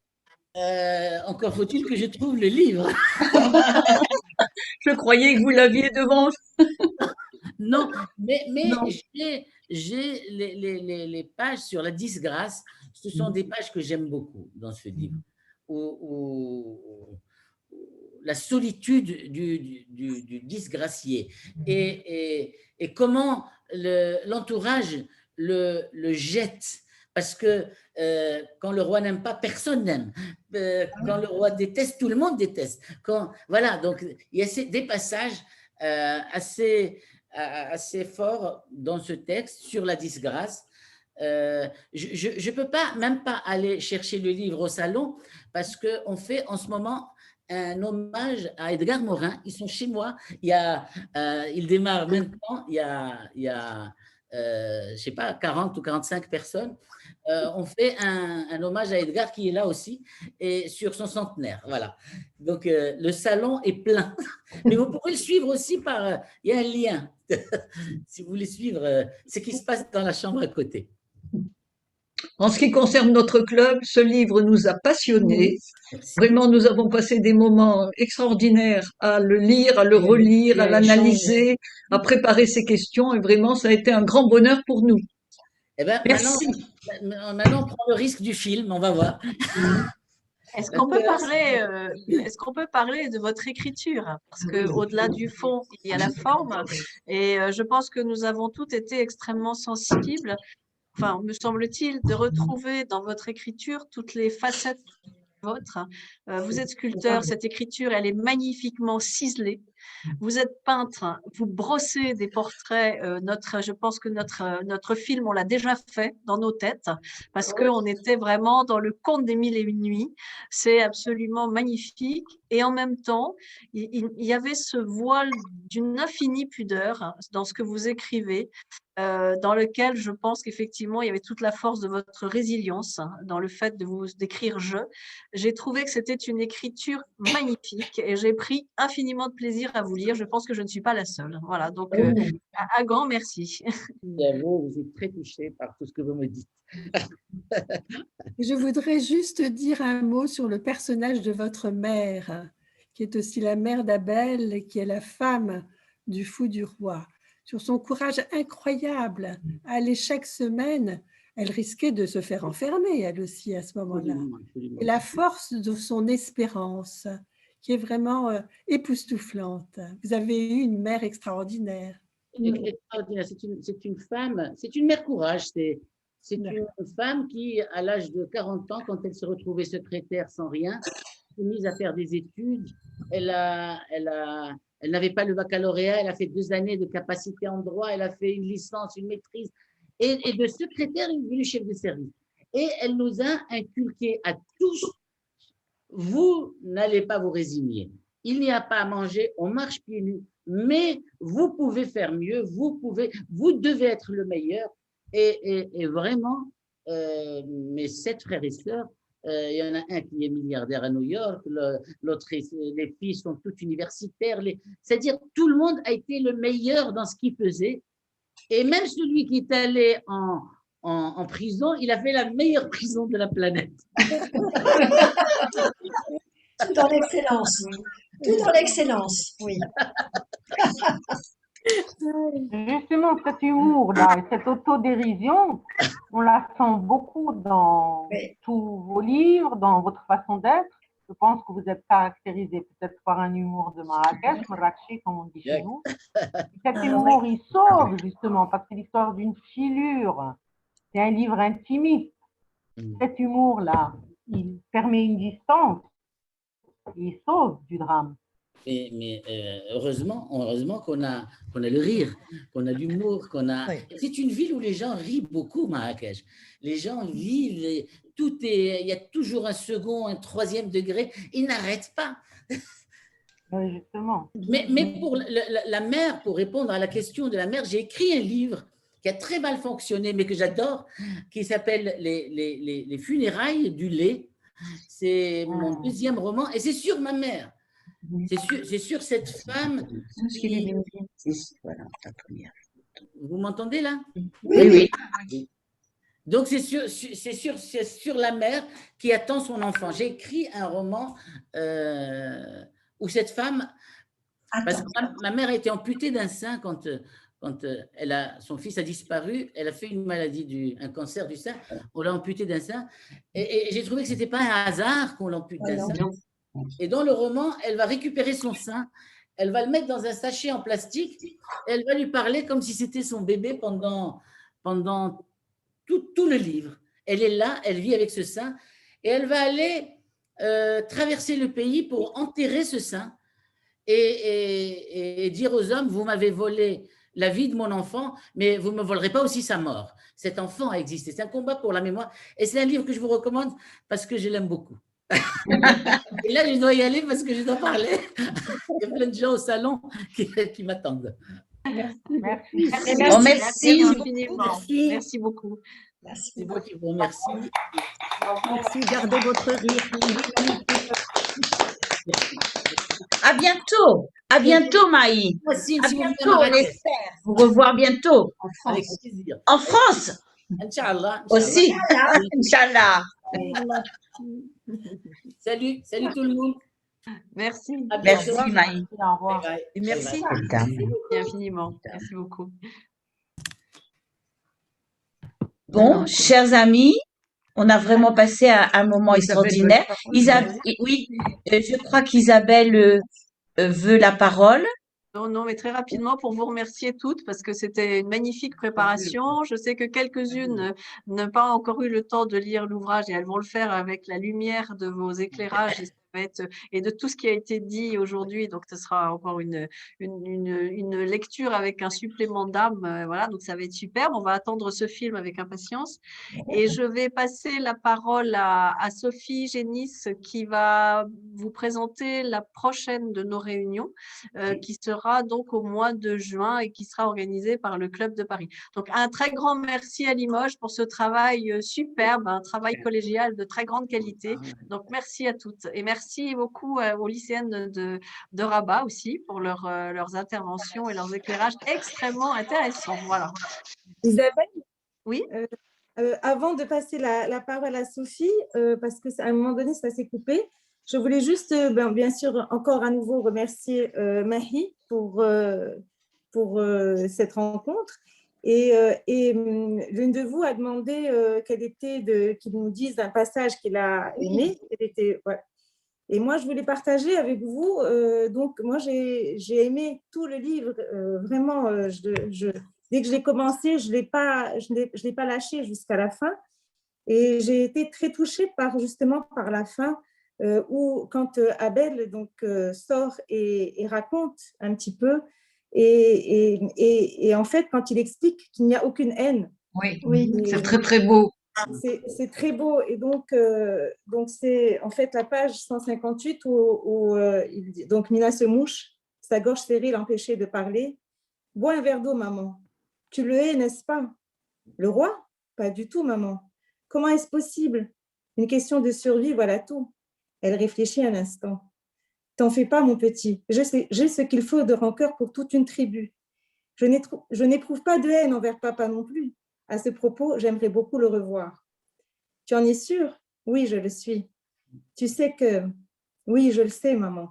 S9: Encore faut-il que je trouve le livre.
S7: Je croyais que vous l'aviez devant.
S9: Non, mais
S7: Non.
S9: j'ai les pages sur la disgrâce. Ce sont des pages que j'aime beaucoup dans ce livre. Où la solitude du disgracié et comment l'entourage le jette. Parce que quand le roi n'aime pas, personne n'aime. Quand le roi déteste, tout le monde déteste. Voilà, donc il y a des passages assez forts dans ce texte sur la disgrâce. Je ne peux même pas aller chercher le livre au salon parce qu'on fait en ce moment un hommage à Edgar Morin. Ils sont chez moi. Il démarre maintenant. Il y a je ne sais pas, 40 ou 45 personnes. On fait un hommage à Edgar qui est là aussi et sur son centenaire. Voilà. Donc, le salon est plein. Mais vous pouvez le suivre aussi il y a un lien. Si vous voulez suivre ce qui se passe dans la chambre à côté.
S7: En ce qui concerne notre club, ce livre nous a passionnés. Vraiment, nous avons passé des moments extraordinaires à le lire, à le relire, à l'analyser, à préparer ces questions. Et vraiment, ça a été un grand bonheur pour nous.
S9: Eh ben,
S7: merci.
S9: Maintenant, on prend le risque du film, on va voir.
S2: Est-ce qu'on peut parler de votre écriture? Parce qu'au-delà du fond, il y a la forme. Et je pense que nous avons toutes été extrêmement sensibles, enfin, me semble-t-il, de retrouver dans votre écriture toutes les facettes vôtres. Vous êtes sculpteur, cette écriture, elle est magnifiquement ciselée. Vous êtes peintre, vous brossez des portraits. Je pense que notre film, on l'a déjà fait dans nos têtes parce qu'on était vraiment dans le conte des mille et une nuits. C'est absolument magnifique. Et en même temps, il y avait ce voile d'une infinie pudeur dans ce que vous écrivez, dans lequel je pense qu'effectivement, il y avait toute la force de votre résilience dans le fait de vous décrire je. J'ai trouvé que c'était une écriture magnifique et j'ai pris infiniment de plaisir à vous lire. Je pense que je ne suis pas la seule. Voilà, donc un grand merci.
S9: Bravo, vous êtes très touchée par tout ce que vous me dites.
S10: Je voudrais juste dire un mot sur le personnage de votre mère, qui est aussi la mère d'Abel et qui est la femme du fou du roi. Sur son courage incroyable à aller chaque semaine, elle risquait de se faire enfermer, elle aussi, à ce moment-là. Et la force de son espérance, qui est vraiment époustouflante. Vous avez eu une mère extraordinaire.
S9: Extraordinaire. C'est une femme, c'est une mère courage. C'est une femme qui, à l'âge de 40 ans, quand elle se retrouvait secrétaire sans rien, s'est mise à faire des études. Elle n'avait pas le baccalauréat, elle a fait 2 années de capacité en droit, elle a fait une licence, une maîtrise. Et de secrétaire, elle est devenue chef de service. Et elle nous a inculqué à tous, vous n'allez pas vous résigner. Il n'y a pas à manger, on marche pieds nus, mais vous pouvez faire mieux, vous devez être le meilleur. Et vraiment, mes 7 frères et sœurs, il y en a un qui est milliardaire à New York, l'autre, les filles sont toutes universitaires. C'est-à-dire, tout le monde a été le meilleur dans ce qu'il faisait. Et même celui qui est allé en prison, il a fait la meilleure prison de la planète.
S6: Tout en excellence, oui. Tout en excellence, oui.
S12: Justement, cet humour-là et cette autodérision, on la sent beaucoup dans tous vos livres, dans votre façon d'être. Je pense que vous êtes caractérisé peut-être par un humour de Marrakech, Marrakech comme on dit chez nous. Cet humour, il sauve justement, parce que c'est l'histoire d'une filure. C'est un livre intimiste. Cet humour-là, il permet une distance. Il sauve du drame.
S9: Mais heureusement qu'on a le rire, qu'on a l'humour, qu'on a. C'est une ville où les gens rient beaucoup, Marrakech. Les gens vivent, il y a toujours un second, un troisième degré, ils n'arrêtent pas.
S12: Oui, justement.
S9: Mais pour la mer, pour répondre à la question de la mer, j'ai écrit un livre qui a très mal fonctionné, mais que j'adore, qui s'appelle les funérailles du lait. C'est mon 2e roman et c'est sur ma mère. C'est sur cette femme. Vous m'entendez là?
S6: Oui.
S9: Donc, c'est sur la mère qui attend son enfant. J'ai écrit un roman où cette femme, parce que ma mère a été amputée d'un sein quand son fils a disparu, elle a fait une maladie, un cancer du sein, on l'a amputé d'un sein. Et j'ai trouvé que ce n'était pas un hasard qu'on l'ampute d'un sein. Et dans le roman, elle va récupérer son sein, elle va le mettre dans un sachet en plastique, et elle va lui parler comme si c'était son bébé pendant tout le livre. Elle est là, elle vit avec ce sein, et elle va aller traverser le pays pour enterrer ce sein et dire aux hommes, vous m'avez volé la vie de mon enfant, mais vous ne me volerez pas aussi sa mort. Cet enfant a existé. C'est un combat pour la mémoire, et c'est un livre que je vous recommande parce que je l'aime beaucoup. Et là, je dois y aller parce que je dois parler. Il y a plein de gens au salon qui m'attendent.
S12: Merci.
S2: Merci infiniment. Merci beaucoup.
S9: C'est moi qui vous remercie.
S11: Merci, gardez votre rire.
S1: À bientôt. À bientôt, Maï. À bientôt, on espère vous revoir bientôt.
S9: Avec plaisir.
S1: En France.
S9: Inch'Allah.
S1: Aussi. Inch'Allah.
S9: Salut tout le monde.
S2: Merci.
S1: Merci, Maï.
S12: Au revoir.
S2: Merci. Infiniment. Merci beaucoup.
S1: Bon, chers amis, on a vraiment passé un moment extraordinaire. Oui, je crois qu'Isabelle veut la parole.
S2: Non, mais très rapidement pour vous remercier toutes parce que c'était une magnifique préparation. Je sais que quelques-unes n'ont pas encore eu le temps de lire l'ouvrage et elles vont le faire avec la lumière de vos éclairages. Et ça va va être, et de tout ce qui a été dit aujourd'hui. Donc, ce sera encore une lecture avec un supplément d'âme. Voilà, donc ça va être superbe. On va attendre ce film avec impatience. Et je vais passer la parole à Sophie Génis qui va vous présenter la prochaine de nos réunions, qui sera donc au mois de juin et qui sera organisée par le Club de Paris. Donc, un très grand merci à Limoges pour ce travail superbe, un travail collégial de très grande qualité. Donc, merci à toutes. Et merci beaucoup aux lycéennes de Rabat aussi pour leurs interventions et leurs éclairages extrêmement intéressants. Voilà.
S3: Isabelle,
S2: oui.
S3: Avant de passer la parole à Sophie, parce qu'à un moment donné, ça s'est coupé, je voulais juste, bien sûr, encore à nouveau remercier Mahi pour cette rencontre. Et l'une de vous a demandé qu'il nous dise un passage qu'il a aimé. Voilà. Et moi, je voulais partager avec vous. Donc, moi, j'ai aimé tout le livre. Vraiment, dès que je l'ai commencé, je l'ai pas lâché jusqu'à la fin. Et j'ai été très touchée justement par la fin, où quand Abel sort et raconte un petit peu, et en fait, quand il explique qu'il n'y a aucune haine.
S7: Oui, c'est très, très beau.
S3: C'est très beau. Et donc c'est en fait la page 158 où il dit, donc Mina se mouche, sa gorge serrée l'empêchait de parler. « Bois un verre d'eau, maman. Tu le hais, n'est-ce pas? Le roi? Pas du tout, maman. Comment est-ce possible? Une question de survie, voilà tout. » Elle réfléchit un instant. « T'en fais pas, mon petit. J'ai ce qu'il faut de rancœur pour toute une tribu. Je n'éprouve pas de haine envers papa non plus. À ce propos, j'aimerais beaucoup le revoir. » « Tu en es sûre? » ?»« Oui, je le suis. »« Tu sais que… » ?»« Oui, je le sais, maman. »«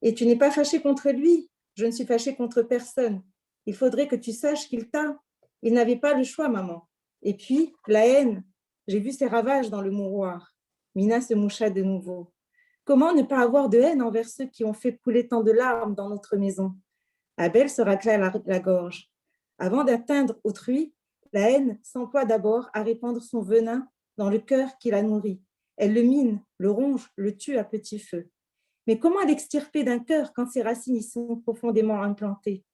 S3: Et tu n'es pas fâchée contre lui? » ?»« Je ne suis fâchée contre personne. Il faudrait que tu saches qu'il t'a… » Il n'avait pas le choix, maman. Et puis, la haine. J'ai vu ses ravages dans le mouroir. Mina se moucha de nouveau. Comment ne pas avoir de haine envers ceux qui ont fait couler tant de larmes dans notre maison? Abel se racla la gorge. Avant d'atteindre autrui, la haine s'emploie d'abord à répandre son venin dans le cœur qui la nourrit. Elle le mine, le ronge, le tue à petit feu. Mais comment l'extirper d'un cœur quand ses racines y sont profondément implantées?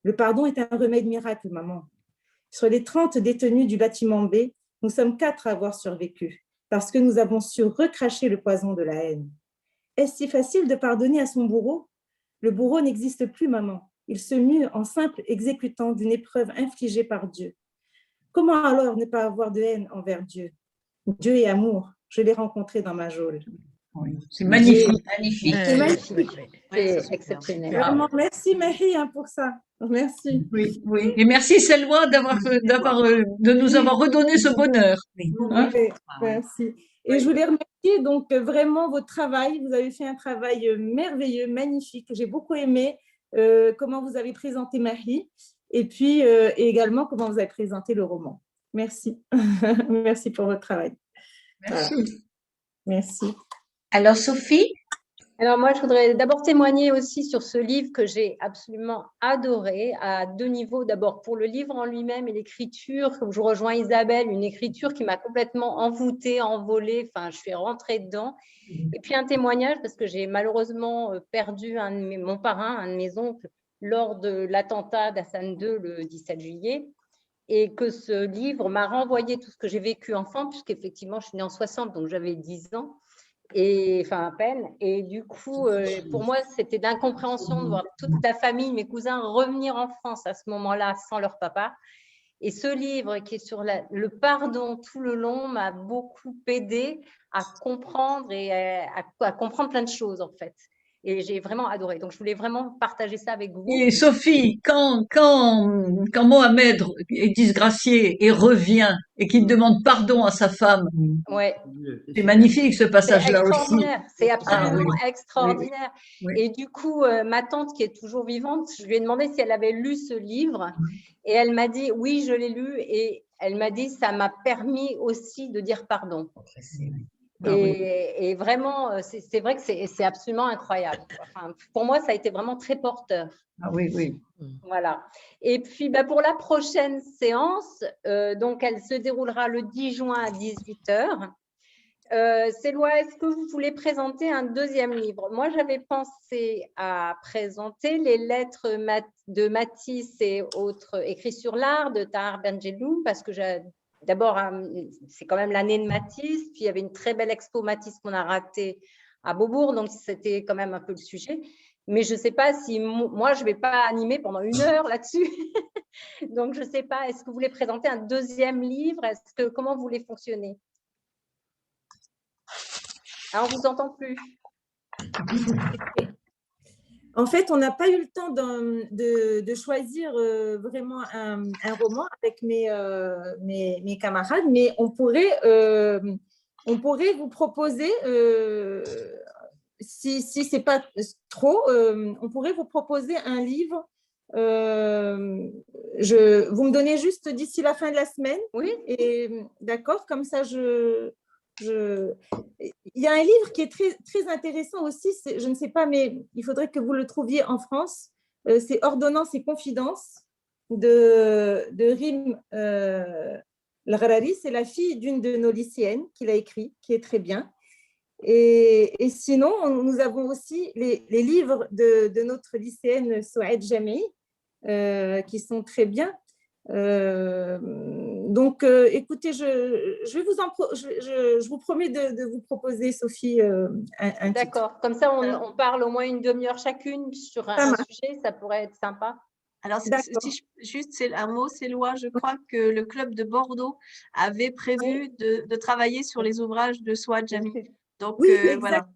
S3: Le pardon est un remède miracle, maman. Sur les 30 détenus du bâtiment B, nous sommes 4 à avoir survécu, parce que nous avons su recracher le poison de la haine. Est-ce si facile de pardonner à son bourreau? Le bourreau n'existe plus, maman. Il se mue en simple exécutant d'une épreuve infligée par Dieu. Comment alors ne pas avoir de haine envers Dieu? Dieu est amour. Je l'ai rencontré dans ma geôle.
S7: Oui, c'est magnifique.
S3: C'est magnifique.
S8: C'est exceptionnel.
S3: Vraiment, merci Marie pour ça. Merci.
S7: Oui, oui. Et merci Selwa de nous avoir redonné ce bonheur. Hein?
S3: Oui, merci. Et je voulais remercier donc vraiment votre travail. Vous avez fait un travail merveilleux, magnifique. J'ai beaucoup aimé comment vous avez présenté Marie et puis et également comment vous avez présenté le roman. Merci. Merci pour votre travail.
S7: Merci.
S3: Voilà. Merci.
S1: Alors, Sophie?
S8: Alors moi, je voudrais d'abord témoigner aussi sur ce livre que j'ai absolument adoré à 2 niveaux. D'abord pour le livre en lui-même et l'écriture, comme je rejoins Isabelle, une écriture qui m'a complètement envoûtée, envolée, enfin je suis rentrée dedans. Et puis un témoignage parce que j'ai malheureusement perdu mon parrain, un de mes oncles, lors de l'attentat d'Hassan II le 17 juillet. Et que ce livre m'a renvoyé tout ce que j'ai vécu enfant, puisqu'effectivement je suis née en 60, donc j'avais 10 ans. Et enfin à peine, et du coup pour moi c'était d'incompréhension de voir toute la famille, mes cousins revenir en France à ce moment-là sans leur papa. Et ce livre qui est sur le pardon tout le long m'a beaucoup aidé à comprendre et à comprendre plein de choses en fait. Et j'ai vraiment adoré. Donc je voulais vraiment partager ça avec vous.
S7: Et Sophie, quand Mohamed est disgracié et revient et qu'il demande pardon à sa femme,
S8: ouais.
S7: C'est magnifique ce passage-là aussi.
S8: C'est absolument
S7: oui.
S8: extraordinaire.
S7: Oui.
S8: Et du coup, ma tante qui est toujours vivante, je lui ai demandé si elle avait lu ce livre et elle m'a dit oui, je l'ai lu et elle m'a dit ça m'a permis aussi de dire pardon. Et vraiment, c'est vrai que c'est absolument incroyable. Enfin, pour moi, ça a été vraiment très porteur.
S7: Ah oui, oui.
S8: Voilà. Et puis, pour la prochaine séance, donc elle se déroulera le 10 juin à 18h.
S13: Céloi, est-ce que vous voulez présenter un deuxième livre? Moi, j'avais pensé à présenter les lettres de Matisse et autres écrits sur l'art de Tahar Benjelloun, parce que d'abord, c'est quand même l'année de Matisse, puis il y avait une très belle expo Matisse qu'on a ratée à Beaubourg, donc c'était quand même un peu le sujet. Mais je ne sais pas si moi, je ne vais pas animer pendant 1 heure là-dessus. Donc, je ne sais pas, est-ce que vous voulez présenter un deuxième livre? Comment vous voulez fonctionner? Ah, on ne vous entend plus.
S3: En fait, on n'a pas eu le temps de choisir vraiment un roman avec mes camarades, mais on pourrait vous proposer, si ce n'est pas trop, on pourrait vous proposer un livre. Vous me donnez juste d'ici la fin de la semaine.
S13: Oui.
S3: Et d'accord, comme ça, il y a un livre qui est très, très intéressant aussi, je ne sais pas, mais il faudrait que vous le trouviez en France. C'est Ordonnances et confidences de Rim Al-Gharari. C'est la fille d'une de nos lycéennes qui l'a écrit, qui est très bien. Et sinon, nous avons aussi les livres de notre lycéenne Souaed Jamei, qui sont très bien. Donc, écoutez, je vous promets de vous proposer, Sophie, un titre.
S13: D'accord. Comme ça, on parle au moins une demi-heure chacune sur un sujet. Ça pourrait être sympa.
S2: Alors, juste un mot, Céloi, je crois que le club de Bordeaux avait prévu de travailler sur les ouvrages de Souaed Jamei. Donc,
S3: oui,
S2: voilà.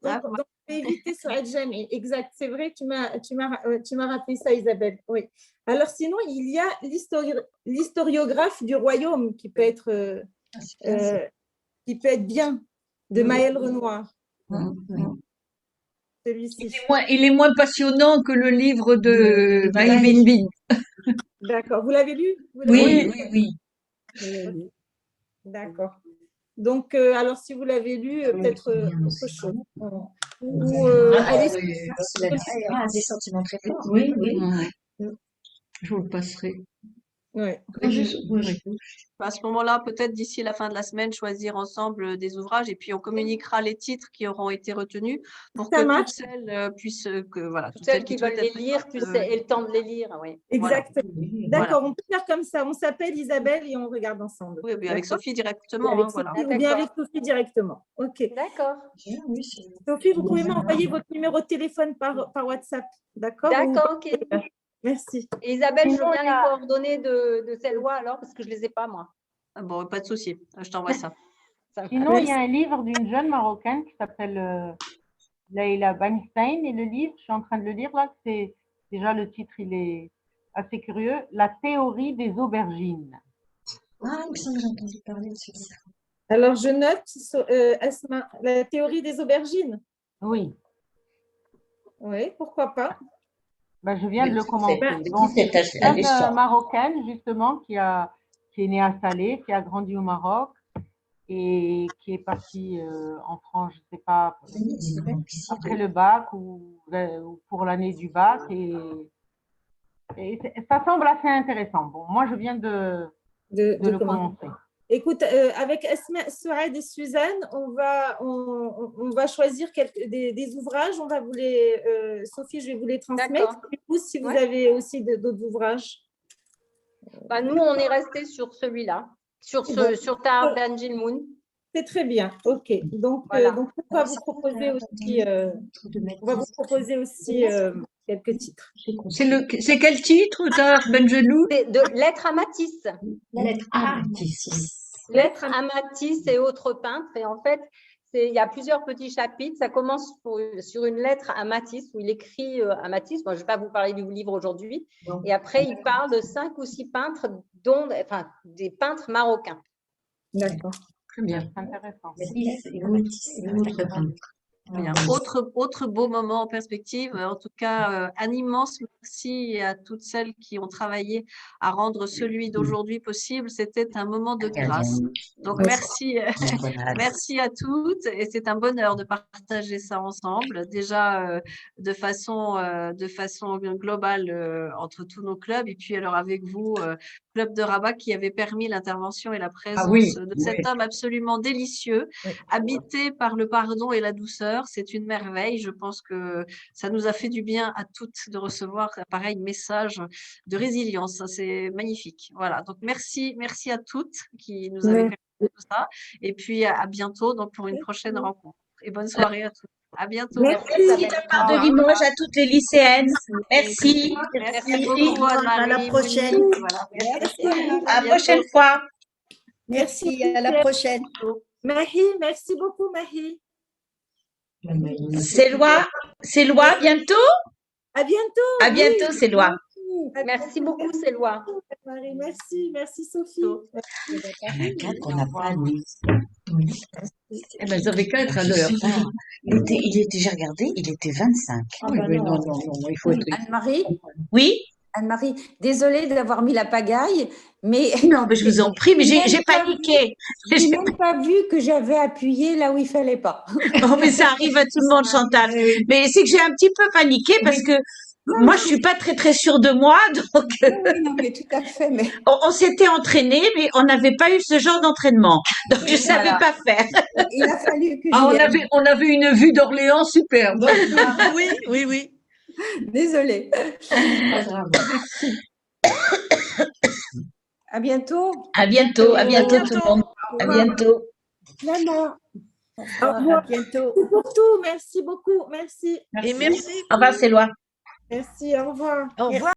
S3: Donc, éviter Souaed Jamei. Exact, c'est vrai, tu m'as rappelé ça, Isabelle. Oui. Alors, sinon, il y a l'historiographe du royaume qui peut être bien, de Maël Renoir. Celui-ci.
S7: Il est moins passionnant que le livre de Maël Benbin.
S3: D'accord. Vous l'avez lu?
S7: Oui.
S3: D'accord. Donc, alors, si vous l'avez lu, peut-être autre chose.
S6: Des sentiments très forts.
S7: Oui. Je vous le passerai.
S3: Ouais.
S2: À ce moment-là, peut-être d'ici la fin de la semaine, choisir ensemble des ouvrages et puis on communiquera les titres qui auront été retenus pour que toutes celles puissent,
S13: toutes celles qui veulent les lire puissent aient le temps de les lire. Oui.
S3: Exactement. D'accord, on peut faire comme ça. On s'appelle Isabelle et on regarde ensemble.
S2: Oui, avec Sophie directement.
S3: Ou bien avec Sophie directement. Ok.
S13: D'accord.
S3: Sophie, vous pouvez m'envoyer votre numéro de téléphone par WhatsApp. D'accord?
S13: D'accord, ok.
S3: Merci.
S13: Et Isabelle, je veux bien les coordonnées de Céloi alors, parce que je ne les ai pas, moi.
S2: Bon, pas de souci. Je t'envoie ça.
S12: Sinon, il y a un livre d'une jeune Marocaine qui s'appelle Leïla Bernstein. Et le livre, je suis en train de le lire là, c'est déjà le titre, il est assez curieux. La théorie des aubergines.
S6: Ah, il me semble que j'ai entendu parler de celui-là.
S3: Alors, je note, Asma, la théorie des aubergines.
S12: Oui.
S3: Oui, pourquoi pas.
S12: Je viens de le commencer. C'est une Marocaine, justement, qui est née à Salé, qui a grandi au Maroc et qui est partie en France, je ne sais pas, après le bac ou pour l'année du bac. Et ça semble assez intéressant. Bon, moi, je viens de le commencer.
S3: Écoute, avec Asma, Souaed et Suzanne, on va choisir des ouvrages. On va vous Sophie, je vais vous les transmettre. Et vous, si vous avez aussi d'autres ouvrages.
S13: Nous, on est resté sur celui-là, sur Tahar Benjelloun.
S3: C'est très bien. OK. Donc, on va vous proposer aussi, quelques titres.
S7: C'est quel titre, Tahar Benjelloun?
S13: C'est de Lettres à Matisse. Lettres à Matisse et autres peintres. Et en fait, il y a plusieurs petits chapitres. Ça commence sur une lettre à Matisse, où il écrit à Matisse. Moi, je ne vais pas vous parler du livre aujourd'hui. Et après, il parle de 5 ou 6 peintres, dont des peintres marocains.
S3: D'accord.
S7: Très bien.
S12: Intéressant.
S2: Bien. Autre beau moment en perspective. En tout cas, un immense merci à toutes celles qui ont travaillé à rendre celui d'aujourd'hui possible. C'était un moment de grâce. Donc, merci, merci à toutes. Et c'est un bonheur de partager ça ensemble. Déjà, de façon globale entre tous nos clubs. Et puis, alors, avec vous, Club de Rabat, qui avait permis l'intervention et la présence de cet homme absolument délicieux, habité par le pardon et la douceur. C'est une merveille. Je pense que ça nous a fait du bien à toutes de recevoir un pareil message de résilience. C'est magnifique. Voilà. Donc, merci à toutes qui nous avez permis tout ça. Et puis, à bientôt donc, pour une prochaine rencontre. Et bonne soirée à tous. À bientôt.
S1: Merci de la part de Limoges à toutes les lycéennes. Merci.
S2: Merci beaucoup, Anne-Marie.
S11: À la prochaine.
S2: Monique. Voilà. Merci.
S1: À la prochaine fois.
S11: Merci, à la prochaine.
S3: Mahi, merci beaucoup, Mahi.
S1: C'est loi bientôt.
S3: À bientôt.
S1: À bientôt, c'est loi.
S13: Merci beaucoup, Céloi.
S3: Marie, merci Sophie.
S5: On n'a pas mis.
S7: Eh ben, ils avaient qu'à être à l'heure.
S5: J'ai regardé, il était 25.
S7: Oui, mais non, il faut être.
S14: Anne-Marie,
S1: Oui.
S14: Anne-Marie, désolée d'avoir mis la pagaille, mais
S1: Non, mais je vous en prie, mais j'ai paniqué.
S14: j'ai même pas vu que j'avais appuyé là où il fallait pas.
S1: Oh, mais ça arrive à tout le monde, Chantal. Mais c'est que j'ai un petit peu paniqué parce que moi, je suis pas très sûre de moi, donc
S14: Oui, non, mais tout à fait. Mais
S1: on s'était entraîné, mais on n'avait pas eu ce genre d'entraînement, donc je savais
S14: voilà.
S1: pas faire.
S14: Il a fallu que
S7: Ah,
S14: j'y aille.
S7: on avait une vue d'Orléans superbe.
S2: Oui.
S14: Désolée. À bientôt.
S1: À bientôt tout le monde. À bientôt.
S3: Maman.
S11: À bientôt.
S3: Merci pour tout. Merci beaucoup. Merci.
S2: Et merci.
S1: Au revoir, c'est loi.
S3: Merci. Au revoir.
S2: Au revoir.